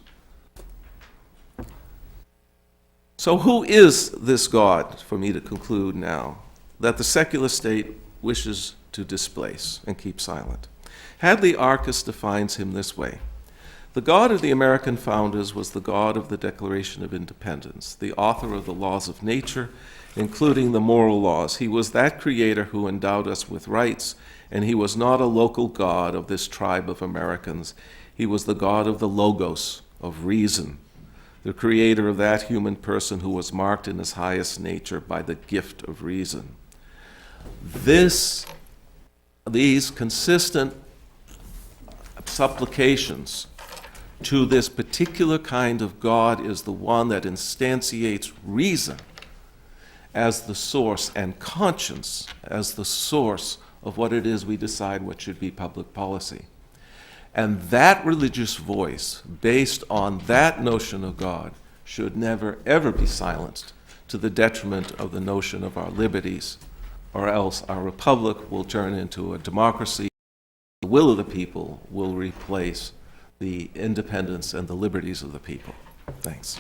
Speaker 2: So who is this God, for me to conclude now, that the secular state wishes to displace and keep silent? Hadley Arkes defines him this way. The God of the American founders was the God of the Declaration of Independence, the author of the laws of nature, including the moral laws. He was that creator who endowed us with rights, and he was not a local God of this tribe of Americans. He was the God of the Logos, of reason, the creator of that human person who was marked in his highest nature by the gift of reason. These consistent supplications to this particular kind of God is the one that instantiates reason as the source and conscience as the source of what it is we decide what should be public policy. And that religious voice, based on that notion of God, should never, ever be silenced to the detriment of the notion of our liberties, or else our republic will turn into a democracy. The will of the people will replace the independence and the liberties of the people. Thanks.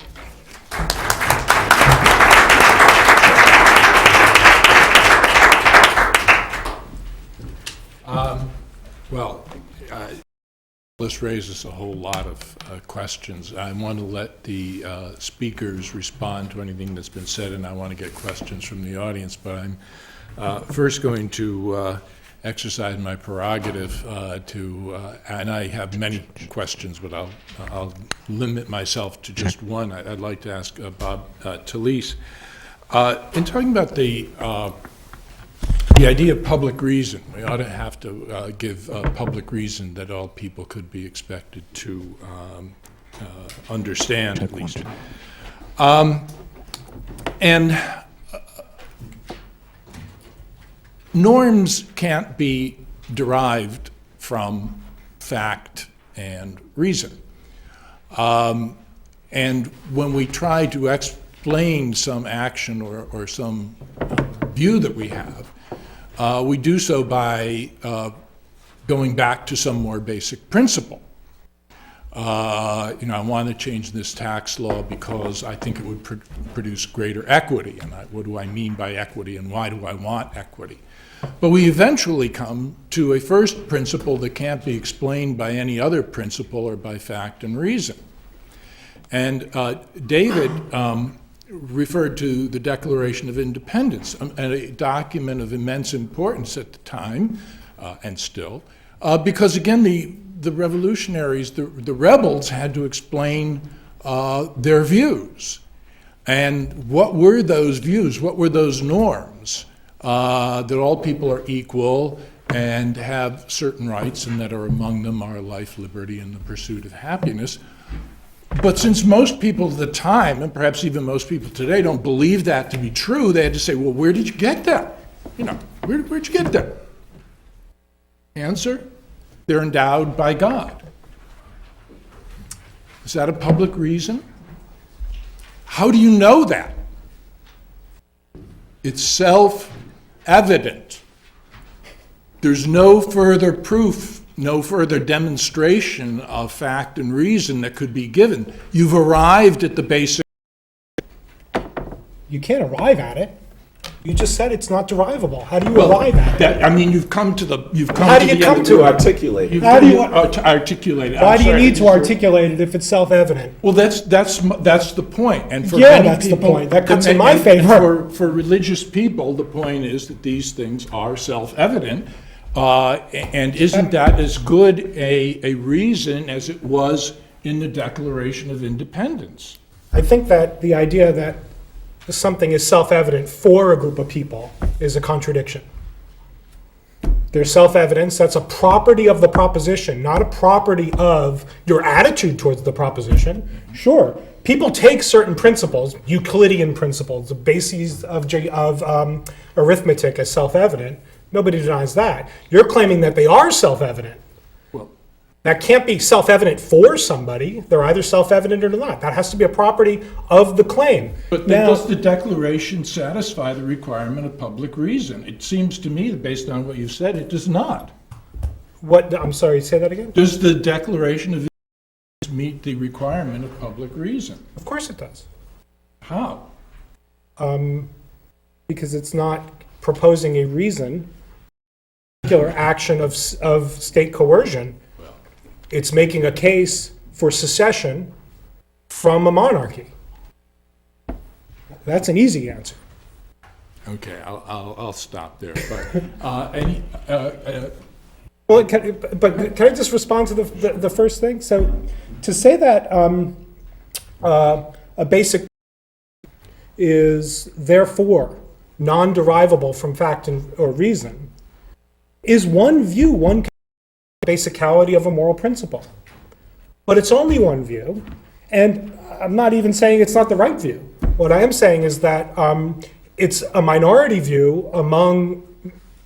Speaker 1: This raises a whole lot of questions. I want to let the speakers respond to anything that's been said, and I want to get questions from the audience, but I'm first going to exercise my prerogative and I have many questions, but I'll limit myself to just one. I'd like to ask Bob Talese. In talking about the idea of public reason, we ought to have to give public reason that all people could be expected to understand, at least. And norms can't be derived from fact and reason. And when we try to explain some action or some view that we have, we do so by going back to some more basic principle. I want to change this tax law because I think it would produce greater equity. And what do I mean by equity, and why do I want equity? But we eventually come to a first principle that can't be explained by any other principle or by fact and reason. And David referred to the Declaration of Independence, a document of immense importance at the time, and still, because again, the revolutionaries, the rebels had to explain their views. And what were those views? What were those norms? That all people are equal and have certain rights, and that are among them are life, liberty, and the pursuit of happiness. But since most people at the time, and perhaps even most people today, don't believe that to be true, they had to say, well, where did you get that? Where'd you get that? Answer, they're endowed by God. Is that a public reason? How do you know that? It's self-evident. There's no further proof, no further demonstration of fact and reason that could be given. You've arrived at the basic.
Speaker 4: You can't arrive at it. You just said it's not derivable. How do you arrive at it?
Speaker 1: You've come to the.
Speaker 4: How do you come to it?
Speaker 2: Articulate.
Speaker 4: How do you
Speaker 1: articulate it?
Speaker 4: Why do you need to articulate it if it's self-evident?
Speaker 1: Well, that's the point. And for
Speaker 4: Yeah,
Speaker 1: many
Speaker 4: that's the
Speaker 1: people,
Speaker 4: point. That cuts in
Speaker 1: and-
Speaker 4: my
Speaker 1: and
Speaker 4: favor.
Speaker 1: For religious people, the point is that these things are self-evident, and isn't that as good a reason as it was in the Declaration of Independence?
Speaker 4: I think that the idea that something is self-evident for a group of people is a contradiction. There's self-evidence, that's a property of the proposition, not a property of your attitude towards the proposition. Sure, people take certain principles, Euclidean principles, the bases of arithmetic as self-evident. Nobody denies that. You're claiming that they are self-evident.
Speaker 1: Well,
Speaker 4: That can't be self-evident for somebody. They're either self-evident or not. That has to be a property of the claim.
Speaker 1: but does the Declaration satisfy the requirement of public reason? It seems to me that based on what you said, it does not.
Speaker 4: What? I'm sorry, say that again?
Speaker 1: Does the Declaration of Independence meet the requirement of public reason?
Speaker 4: Of course it does.
Speaker 1: How?
Speaker 4: Because it's not proposing a reason, particular action of state coercion. It's making a case for secession from a monarchy. That's an easy answer.
Speaker 1: Okay, I'll stop there.
Speaker 4: Well, can I just respond to the first thing? So, to say that a basic is therefore non-derivable from fact or reason is one view, one basicality of a moral principle. But it's only one view, and I'm not even saying it's not the right view. What I am saying is that it's a minority view among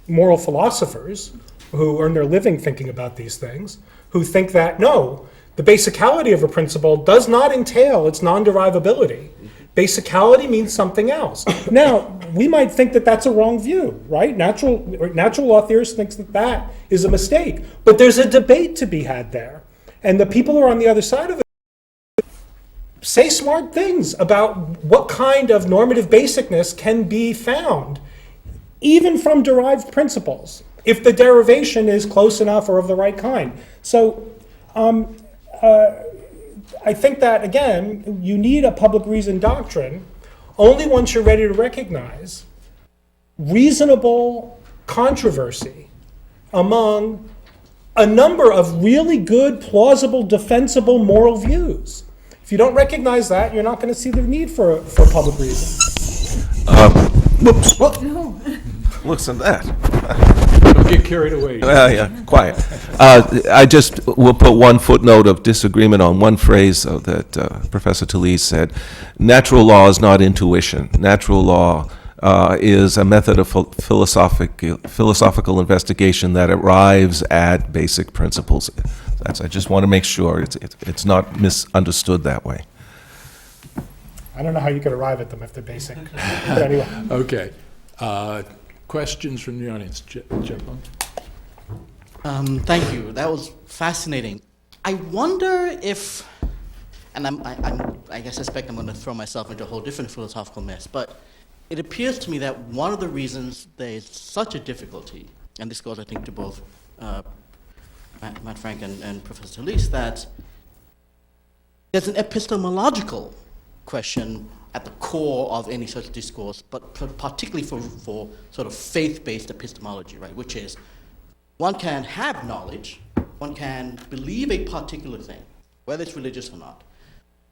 Speaker 4: moral philosophers who earn their living thinking about these things, who think that, no, the basicality of a principle does not entail its non-derivability. Basicality means something else. Now, we might think that that's a wrong view, right? Natural law theorists think that that is a mistake. But there's a debate to be had there. And the people who are on the other side of it say smart things about what kind of normative basicness can be found, even from derived principles, if the derivation is close enough or of the right kind. So I think that, again, you need a public reason doctrine only once you're ready to recognize reasonable controversy among a number of really good, plausible, defensible moral views. If you don't recognize that, you're not going to see the need for public reason.
Speaker 2: Whoops, whoa. Listen to that.
Speaker 1: Don't get carried away.
Speaker 2: Yeah, quiet. I just will put one footnote of disagreement on one phrase that Professor Talese said. Natural law is not intuition. Natural law is a method of philosophical investigation that arrives at basic principles. I just want to make sure it's not misunderstood that way.
Speaker 4: I don't know how you could arrive at them if they're basic. But anyway.
Speaker 1: Okay. Questions from the audience? Gentlemen?
Speaker 6: Thank you. That was fascinating. I wonder if, and I guess I suspect I'm going to throw myself into a whole different philosophical mess, but it appears to me that one of the reasons there is such a difficulty, and this goes, I think, to both Matt Frank and Professor Talese, that there's an epistemological question at the core of any such discourse, but particularly for sort of faith-based epistemology, right? Which is, one can have knowledge, one can believe a particular thing, whether it's religious or not.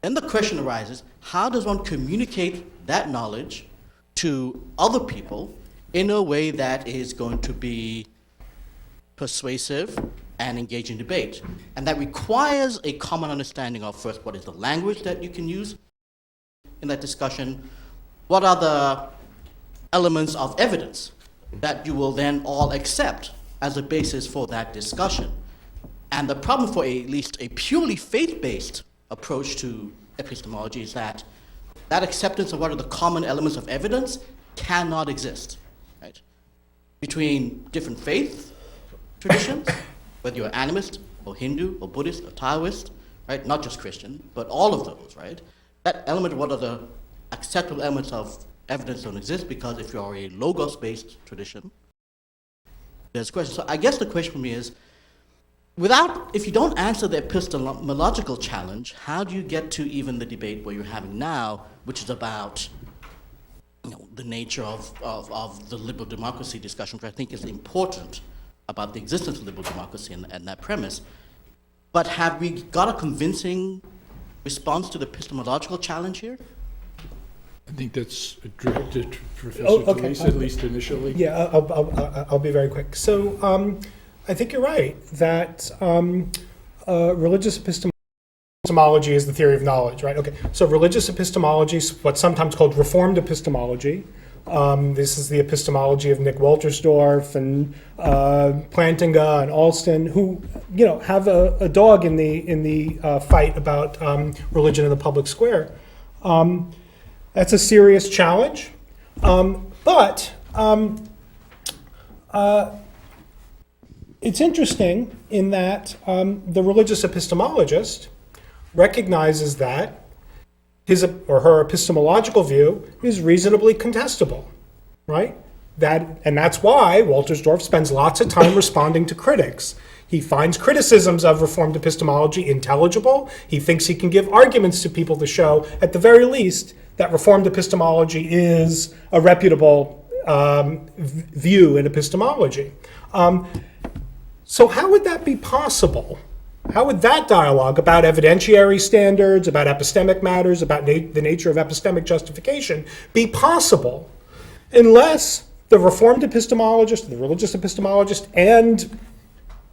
Speaker 6: Then the question arises, how does one communicate that knowledge to other people in a way that is going to be persuasive and engage in debate? And that requires a common understanding of, first, what is the language that you can use in that discussion, what are the elements of evidence that you will then all accept as a basis for that discussion. And the problem for at least a purely faith-based approach to epistemology is that that acceptance of what are the common elements of evidence cannot exist, right? Between different faith traditions, whether you're animist or Hindu or Buddhist or Taoist, right? Not just Christian, but all of those, right? That element of what are the acceptable elements of evidence don't exist, because if you're a logos-based tradition, there's a question. So I guess the question for me is, if you don't answer the epistemological challenge, how do you get to even the debate where you're having now, which is about the nature of the liberal democracy discussion, which I think is important about the existence of liberal democracy and that premise. But have we got a convincing response to the epistemological challenge here?
Speaker 1: I think that's directed to Professor
Speaker 4: okay.
Speaker 1: Talese, at least initially.
Speaker 4: Yeah, I'll be very quick. So I think you're right that religious epistemology is the theory of knowledge, right? Okay, so religious epistemology is what's sometimes called reformed epistemology. This is the epistemology of Nick Wolterstorff and Plantinga and Alston, who have a dog in the fight about religion in the public square. That's a serious challenge, but it's interesting in that the religious epistemologist recognizes that his or her epistemological view is reasonably contestable, right? And that's why Wolterstorff spends lots of time responding to critics. He finds criticisms of reformed epistemology intelligible. He thinks he can give arguments to people to show, at the very least, that reformed epistemology is a reputable view in epistemology. So how would that be possible? How would that dialogue about evidentiary standards, about epistemic matters, about the nature of epistemic justification be possible unless the reformed epistemologist, the religious epistemologist, and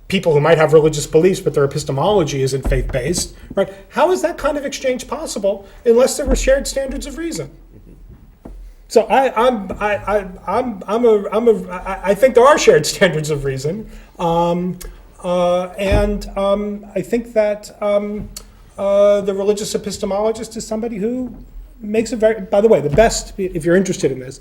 Speaker 4: people who might have religious beliefs but their epistemology isn't faith-based, right? How is that kind of exchange possible unless there were shared standards of reason? So I think there are shared standards of reason. And I think that the religious epistemologist is somebody who makes a by the way, the best, if you're interested in this,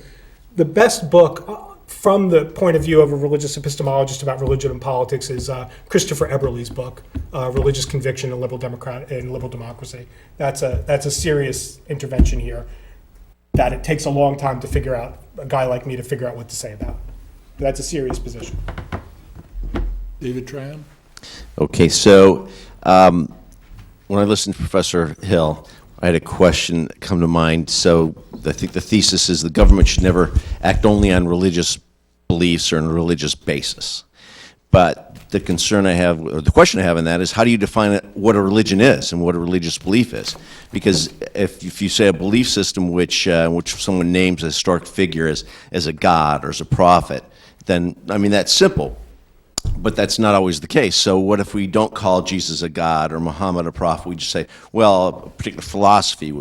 Speaker 4: the best book from the point of view of a religious epistemologist about religion and politics is Christopher Eberle's book, Religious Conviction in Liberal Democracy. That's a serious intervention here that it takes a long time to figure out, a guy like me to figure out what to say about. But that's a serious position.
Speaker 1: David Tran?
Speaker 7: Okay, so when I listened to Professor Hill, I had a question come to mind. So I think the thesis is the government should never act only on religious beliefs or on a religious basis. But the concern I have, or the question I have in that is, how do you define what a religion is and what a religious belief is? Because if you say a belief system which someone names a historic figure as a god or as a prophet, then, I mean, that's simple. But that's not always the case. So what if we don't call Jesus a god or Muhammad a prophet? We just say, well, a particular philosophy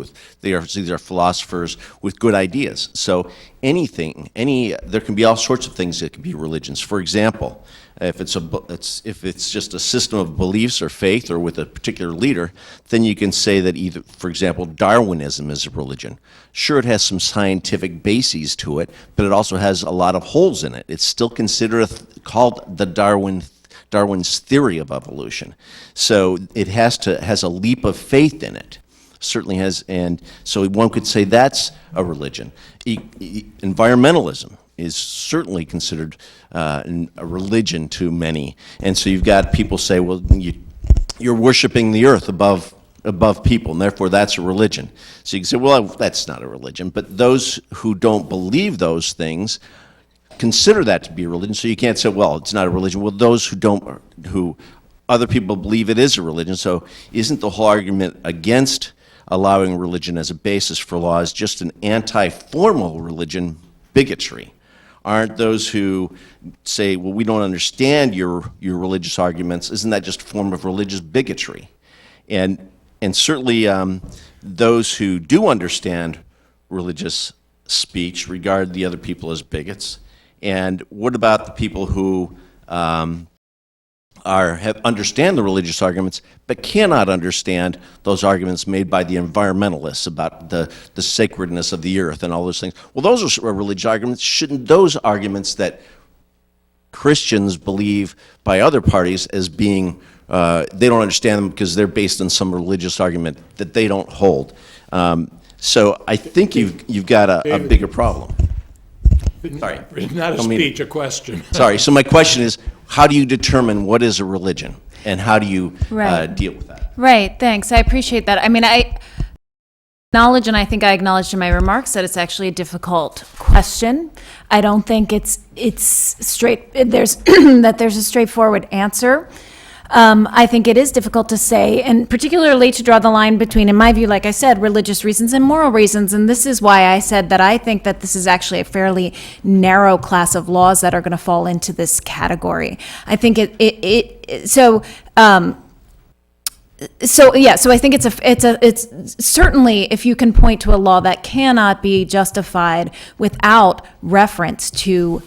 Speaker 7: these are philosophers with good ideas. So there can be all sorts of things that can be religions. For example, if it's just a system of beliefs or faith or with a particular leader, then you can say that either, for example, Darwinism is a religion. Sure, it has some scientific bases to it, but it also has a lot of holes in it. It's still considered called the Darwin's theory of evolution. So it has a leap of faith in it. Certainly has, and so one could say that's a religion. Environmentalism is certainly considered a religion to many. And so you've got people say, well, you're worshiping the earth above people, and therefore that's a religion. So you can say, well, that's not a religion. But those who don't believe those things consider that to be a religion. So you can't say, well, it's not a religion. Well, those who other people believe it is a religion. So isn't the whole argument against allowing religion as a basis for law is just an anti-formal religion bigotry? Aren't those who say, well, we don't understand your religious arguments, isn't that just a form of religious bigotry? And certainly those who do understand religious speech regard the other people as bigots. And what about the people who understand the religious arguments but cannot understand those arguments made by the environmentalists about the sacredness of the earth and all those things? Well, those are religious arguments. Shouldn't those arguments that Christians believe by other parties as being, they don't understand them because they're based on some religious argument that they don't hold? So I think you've got a bigger problem. Sorry.
Speaker 1: Not a speech, a question.
Speaker 7: Sorry, so my question is, how do you determine what is a religion, and how do you deal with that?
Speaker 3: Right, thanks. I appreciate that. I mean, I acknowledge, and I think I acknowledged in my remarks, that it's actually a difficult question. I don't think it's straight, there's a straightforward answer. I think it is difficult to say, and particularly to draw the line between, in my view, like I said, religious reasons and moral reasons. And this is why I said that I think that this is actually a fairly narrow class of laws that are going to fall into this category. I think so I think it's certainly, if you can point to a law that cannot be justified without reference to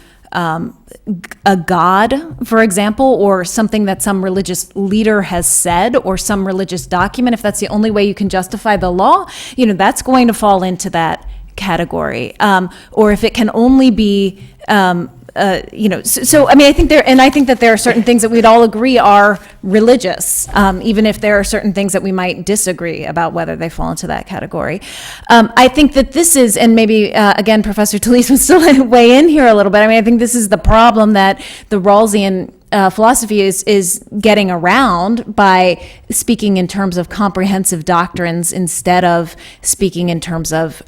Speaker 3: a god, for example, or something that some religious leader has said, or some religious document, if that's the only way you can justify the law, that's going to fall into that category. Or if it can only be, so I mean, I think that there are certain things that we'd all agree are religious, even if there are certain things that we might disagree about whether they fall into that category. I think that this is, and maybe, again, Professor Talese would still weigh in here a little bit. I mean, I think this is the problem that the Rawlsian philosophy is getting around by speaking in terms of comprehensive doctrines instead of speaking in terms of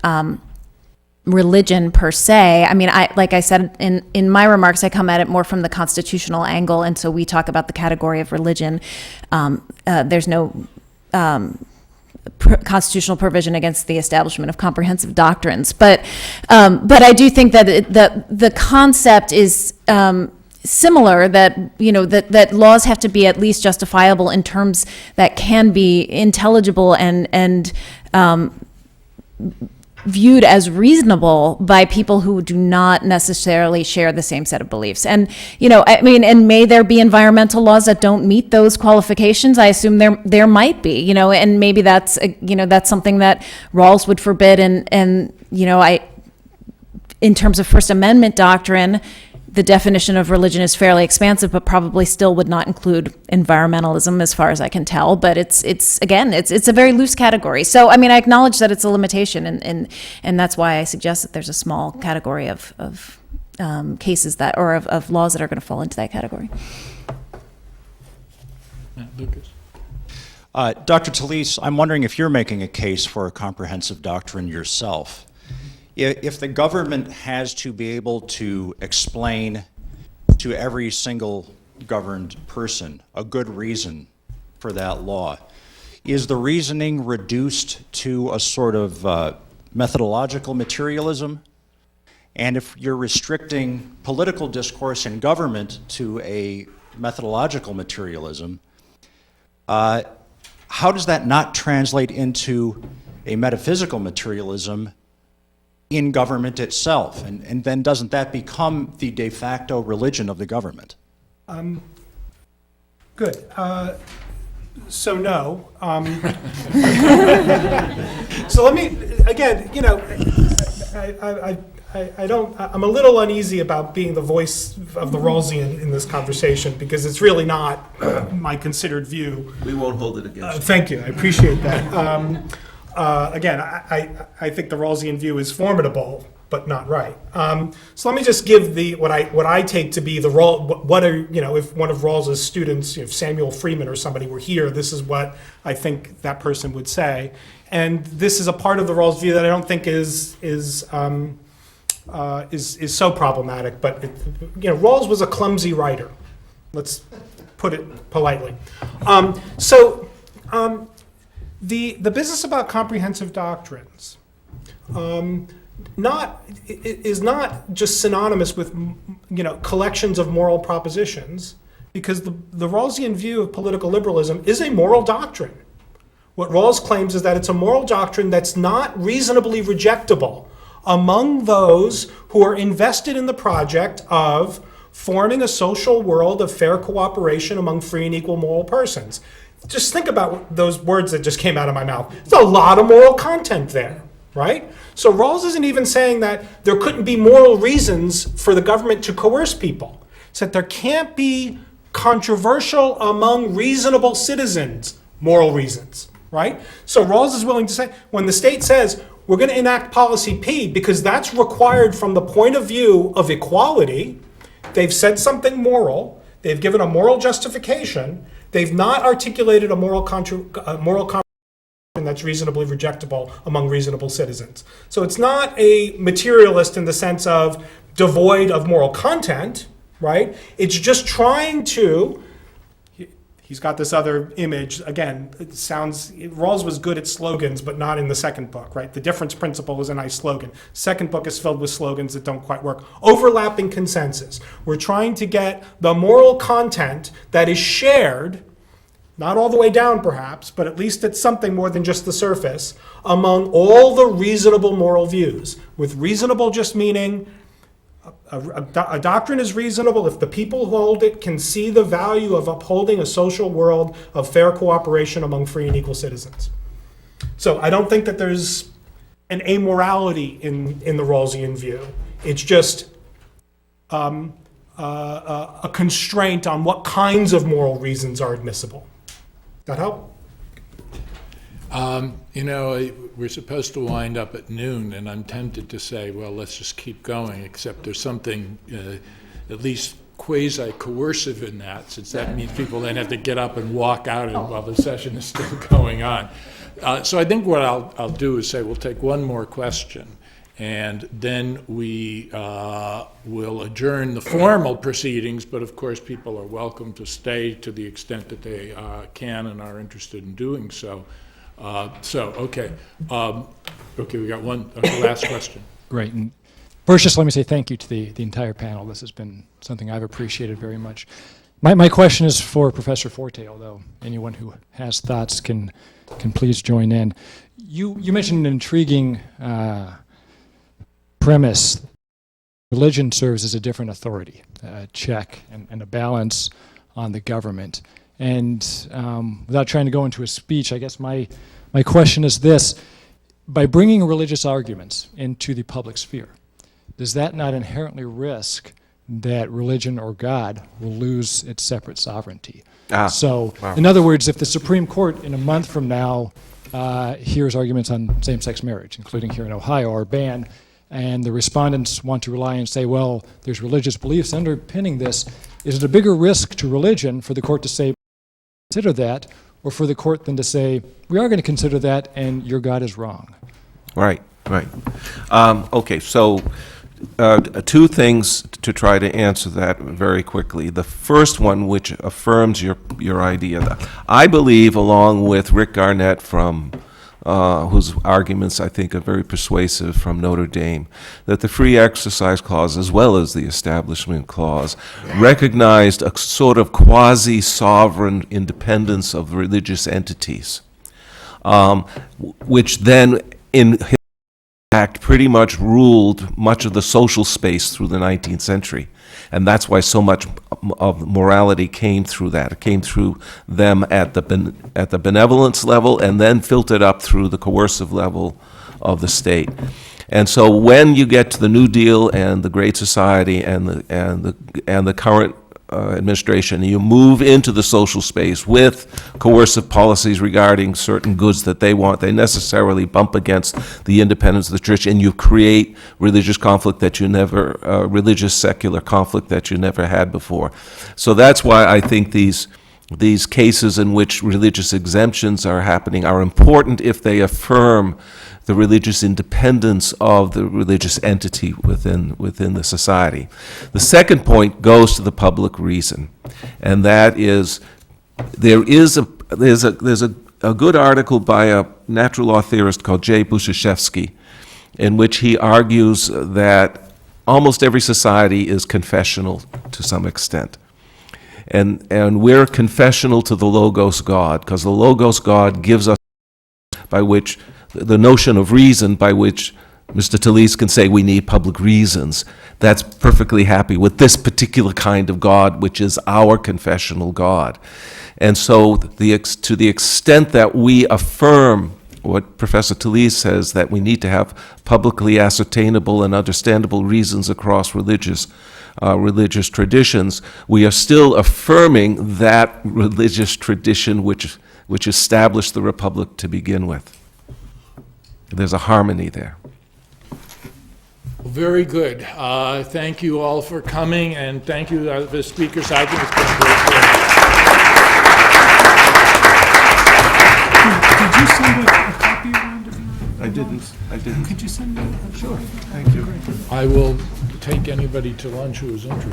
Speaker 3: religion per se. I mean, like I said in my remarks, I come at it more from the constitutional angle, and so we talk about the category of religion. There's no constitutional provision against the establishment of comprehensive doctrines, but I do think that the concept is similar, that that laws have to be at least justifiable in terms that can be intelligible and viewed as reasonable by people who do not necessarily share the same set of beliefs. And, I mean, and may there be environmental laws that don't meet those qualifications? I assume there might be, and maybe that's, that's something that Rawls would forbid. And, in terms of First Amendment doctrine, the definition of religion is fairly expansive, but probably still would not include environmentalism, as far as I can tell. But it's a very loose category. So, I mean, I acknowledge that it's a limitation, and that's why I suggest that there's a small category of cases that, or of laws that are going to fall into that category.
Speaker 1: Lucas.
Speaker 8: Dr. Talese, I'm wondering if you're making a case for a comprehensive doctrine yourself. If the government has to be able to explain to every single governed person a good reason for that law, is the reasoning reduced to a sort of methodological materialism? And if you're restricting political discourse in government to a methodological materialism, how does that not translate into a metaphysical materialism in government itself? And then doesn't that become the de facto religion of the government?
Speaker 4: Good. So no. So let me, again, I'm a little uneasy about being the voice of the Rawlsian in this conversation because it's really not my considered view.
Speaker 2: We won't hold it against you.
Speaker 4: Thank you, I appreciate that. Again, I think the Rawlsian view is formidable, but not right. So let me just give what I take to be the if one of Rawls's students, if Samuel Freeman or somebody were here, this is what I think that person would say. And this is a part of the Rawls view that I don't think is so problematic. But Rawls was a clumsy writer. Let's put it politely. The business about comprehensive doctrines is not just synonymous with collections of moral propositions, because the Rawlsian view of political liberalism is a moral doctrine. What Rawls claims is that it's a moral doctrine that's not reasonably rejectable among those who are invested in the project of forming a social world of fair cooperation among free and equal moral persons. Just think about those words that just came out of my mouth. There's a lot of moral content there, right? So Rawls isn't even saying that there couldn't be moral reasons for the government to coerce people. It's that there can't be controversial among reasonable citizens moral reasons, right? So Rawls is willing to say, when the state says, we're going to enact policy P because that's required from the point of view of equality, they've said something moral, they've given a moral justification, they've not articulated a moral comprehension that's reasonably rejectable among reasonable citizens. So it's not a materialist in the sense of devoid of moral content, right? It's just trying to, he's got this other image, again, Rawls was good at slogans, but not in the second book, right? The difference principle is a nice slogan. Second book is filled with slogans that don't quite work. Overlapping consensus. We're trying to get the moral content that is shared, not all the way down perhaps, but at least it's something more than just the surface, among all the reasonable moral views. With reasonable just meaning a doctrine is reasonable if the people who hold it can see the value of upholding a social world of fair cooperation among free and equal citizens. So I don't think that there's an amorality in the Rawlsian view. It's just a constraint on what kinds of moral reasons are admissible. That help?
Speaker 1: We're supposed to wind up at noon, and I'm tempted to say, well, let's just keep going, except there's something at least quasi-coercive in that, since that means people then have to get up and walk out while the session is still going on. So I think what I'll do is say we'll take one more question, and then we will adjourn the formal proceedings, but of course people are welcome to stay to the extent that they can and are interested in doing so. Okay, we got one last question.
Speaker 9: Great. And first, just let me say thank you to the entire panel. This has been something I've appreciated very much. My question is for Professor Forte, although anyone who has thoughts can please join in. You mentioned an intriguing premise. Religion serves as a different authority, a check and a balance on the government. And without trying to go into a speech, I guess my question is this. By bringing religious arguments into the public sphere, does that not inherently risk that religion or God will lose its separate sovereignty? So, in other words, if the Supreme Court in a month from now hears arguments on same-sex marriage, including here in Ohio, or ban, and the respondents want to rely and say, well, there's religious beliefs underpinning this, is it a bigger risk to religion for the court to say, consider that, or for the court then to say, we are going to consider that and your God is wrong?
Speaker 2: Right. Okay, so Two things to try to answer that very quickly. The first one, which affirms your idea, I believe, along with Rick Garnett from whose arguments I think are very persuasive from Notre Dame, that the Free Exercise Clause, as well as the Establishment Clause, recognized a sort of quasi-sovereign independence of religious entities, which then, in fact, pretty much ruled much of the social space through the 19th century. And that's why so much of morality came through that. It came through them at the benevolence level and then filtered up through the coercive level of the state. And so when you get to the New Deal and the Great Society and the current administration, you move into the social space with coercive policies regarding certain goods that they want, they necessarily bump against the independence of the church, and you create religious conflict that you never, religious secular conflict that you never had before. So that's why I think these cases in which religious exemptions are happening are important if they affirm the religious independence of the religious entity within the society. The second point goes to the public reason, and that is there's a good article by a natural law theorist called J. Bushashevsky, in which he argues that almost every society is confessional to some extent. And we're confessional to the Logos God, because the Logos God gives us by which the notion of reason by which Mr. Talese can say we need public reasons. That's perfectly happy with this particular kind of God, which is our confessional God. And so to the extent that we affirm what Professor Talese says, that we need to have publicly ascertainable and understandable reasons across religious traditions, we are still affirming that religious tradition which established the Republic to begin with. There's a harmony there.
Speaker 1: Very good. Thank you all for coming, and thank you, the speakers. I think it's been great.
Speaker 4: Did you send a copy around?
Speaker 2: I didn't.
Speaker 4: Could you send me?
Speaker 2: Sure, thank you.
Speaker 1: I will take anybody to lunch who is interested.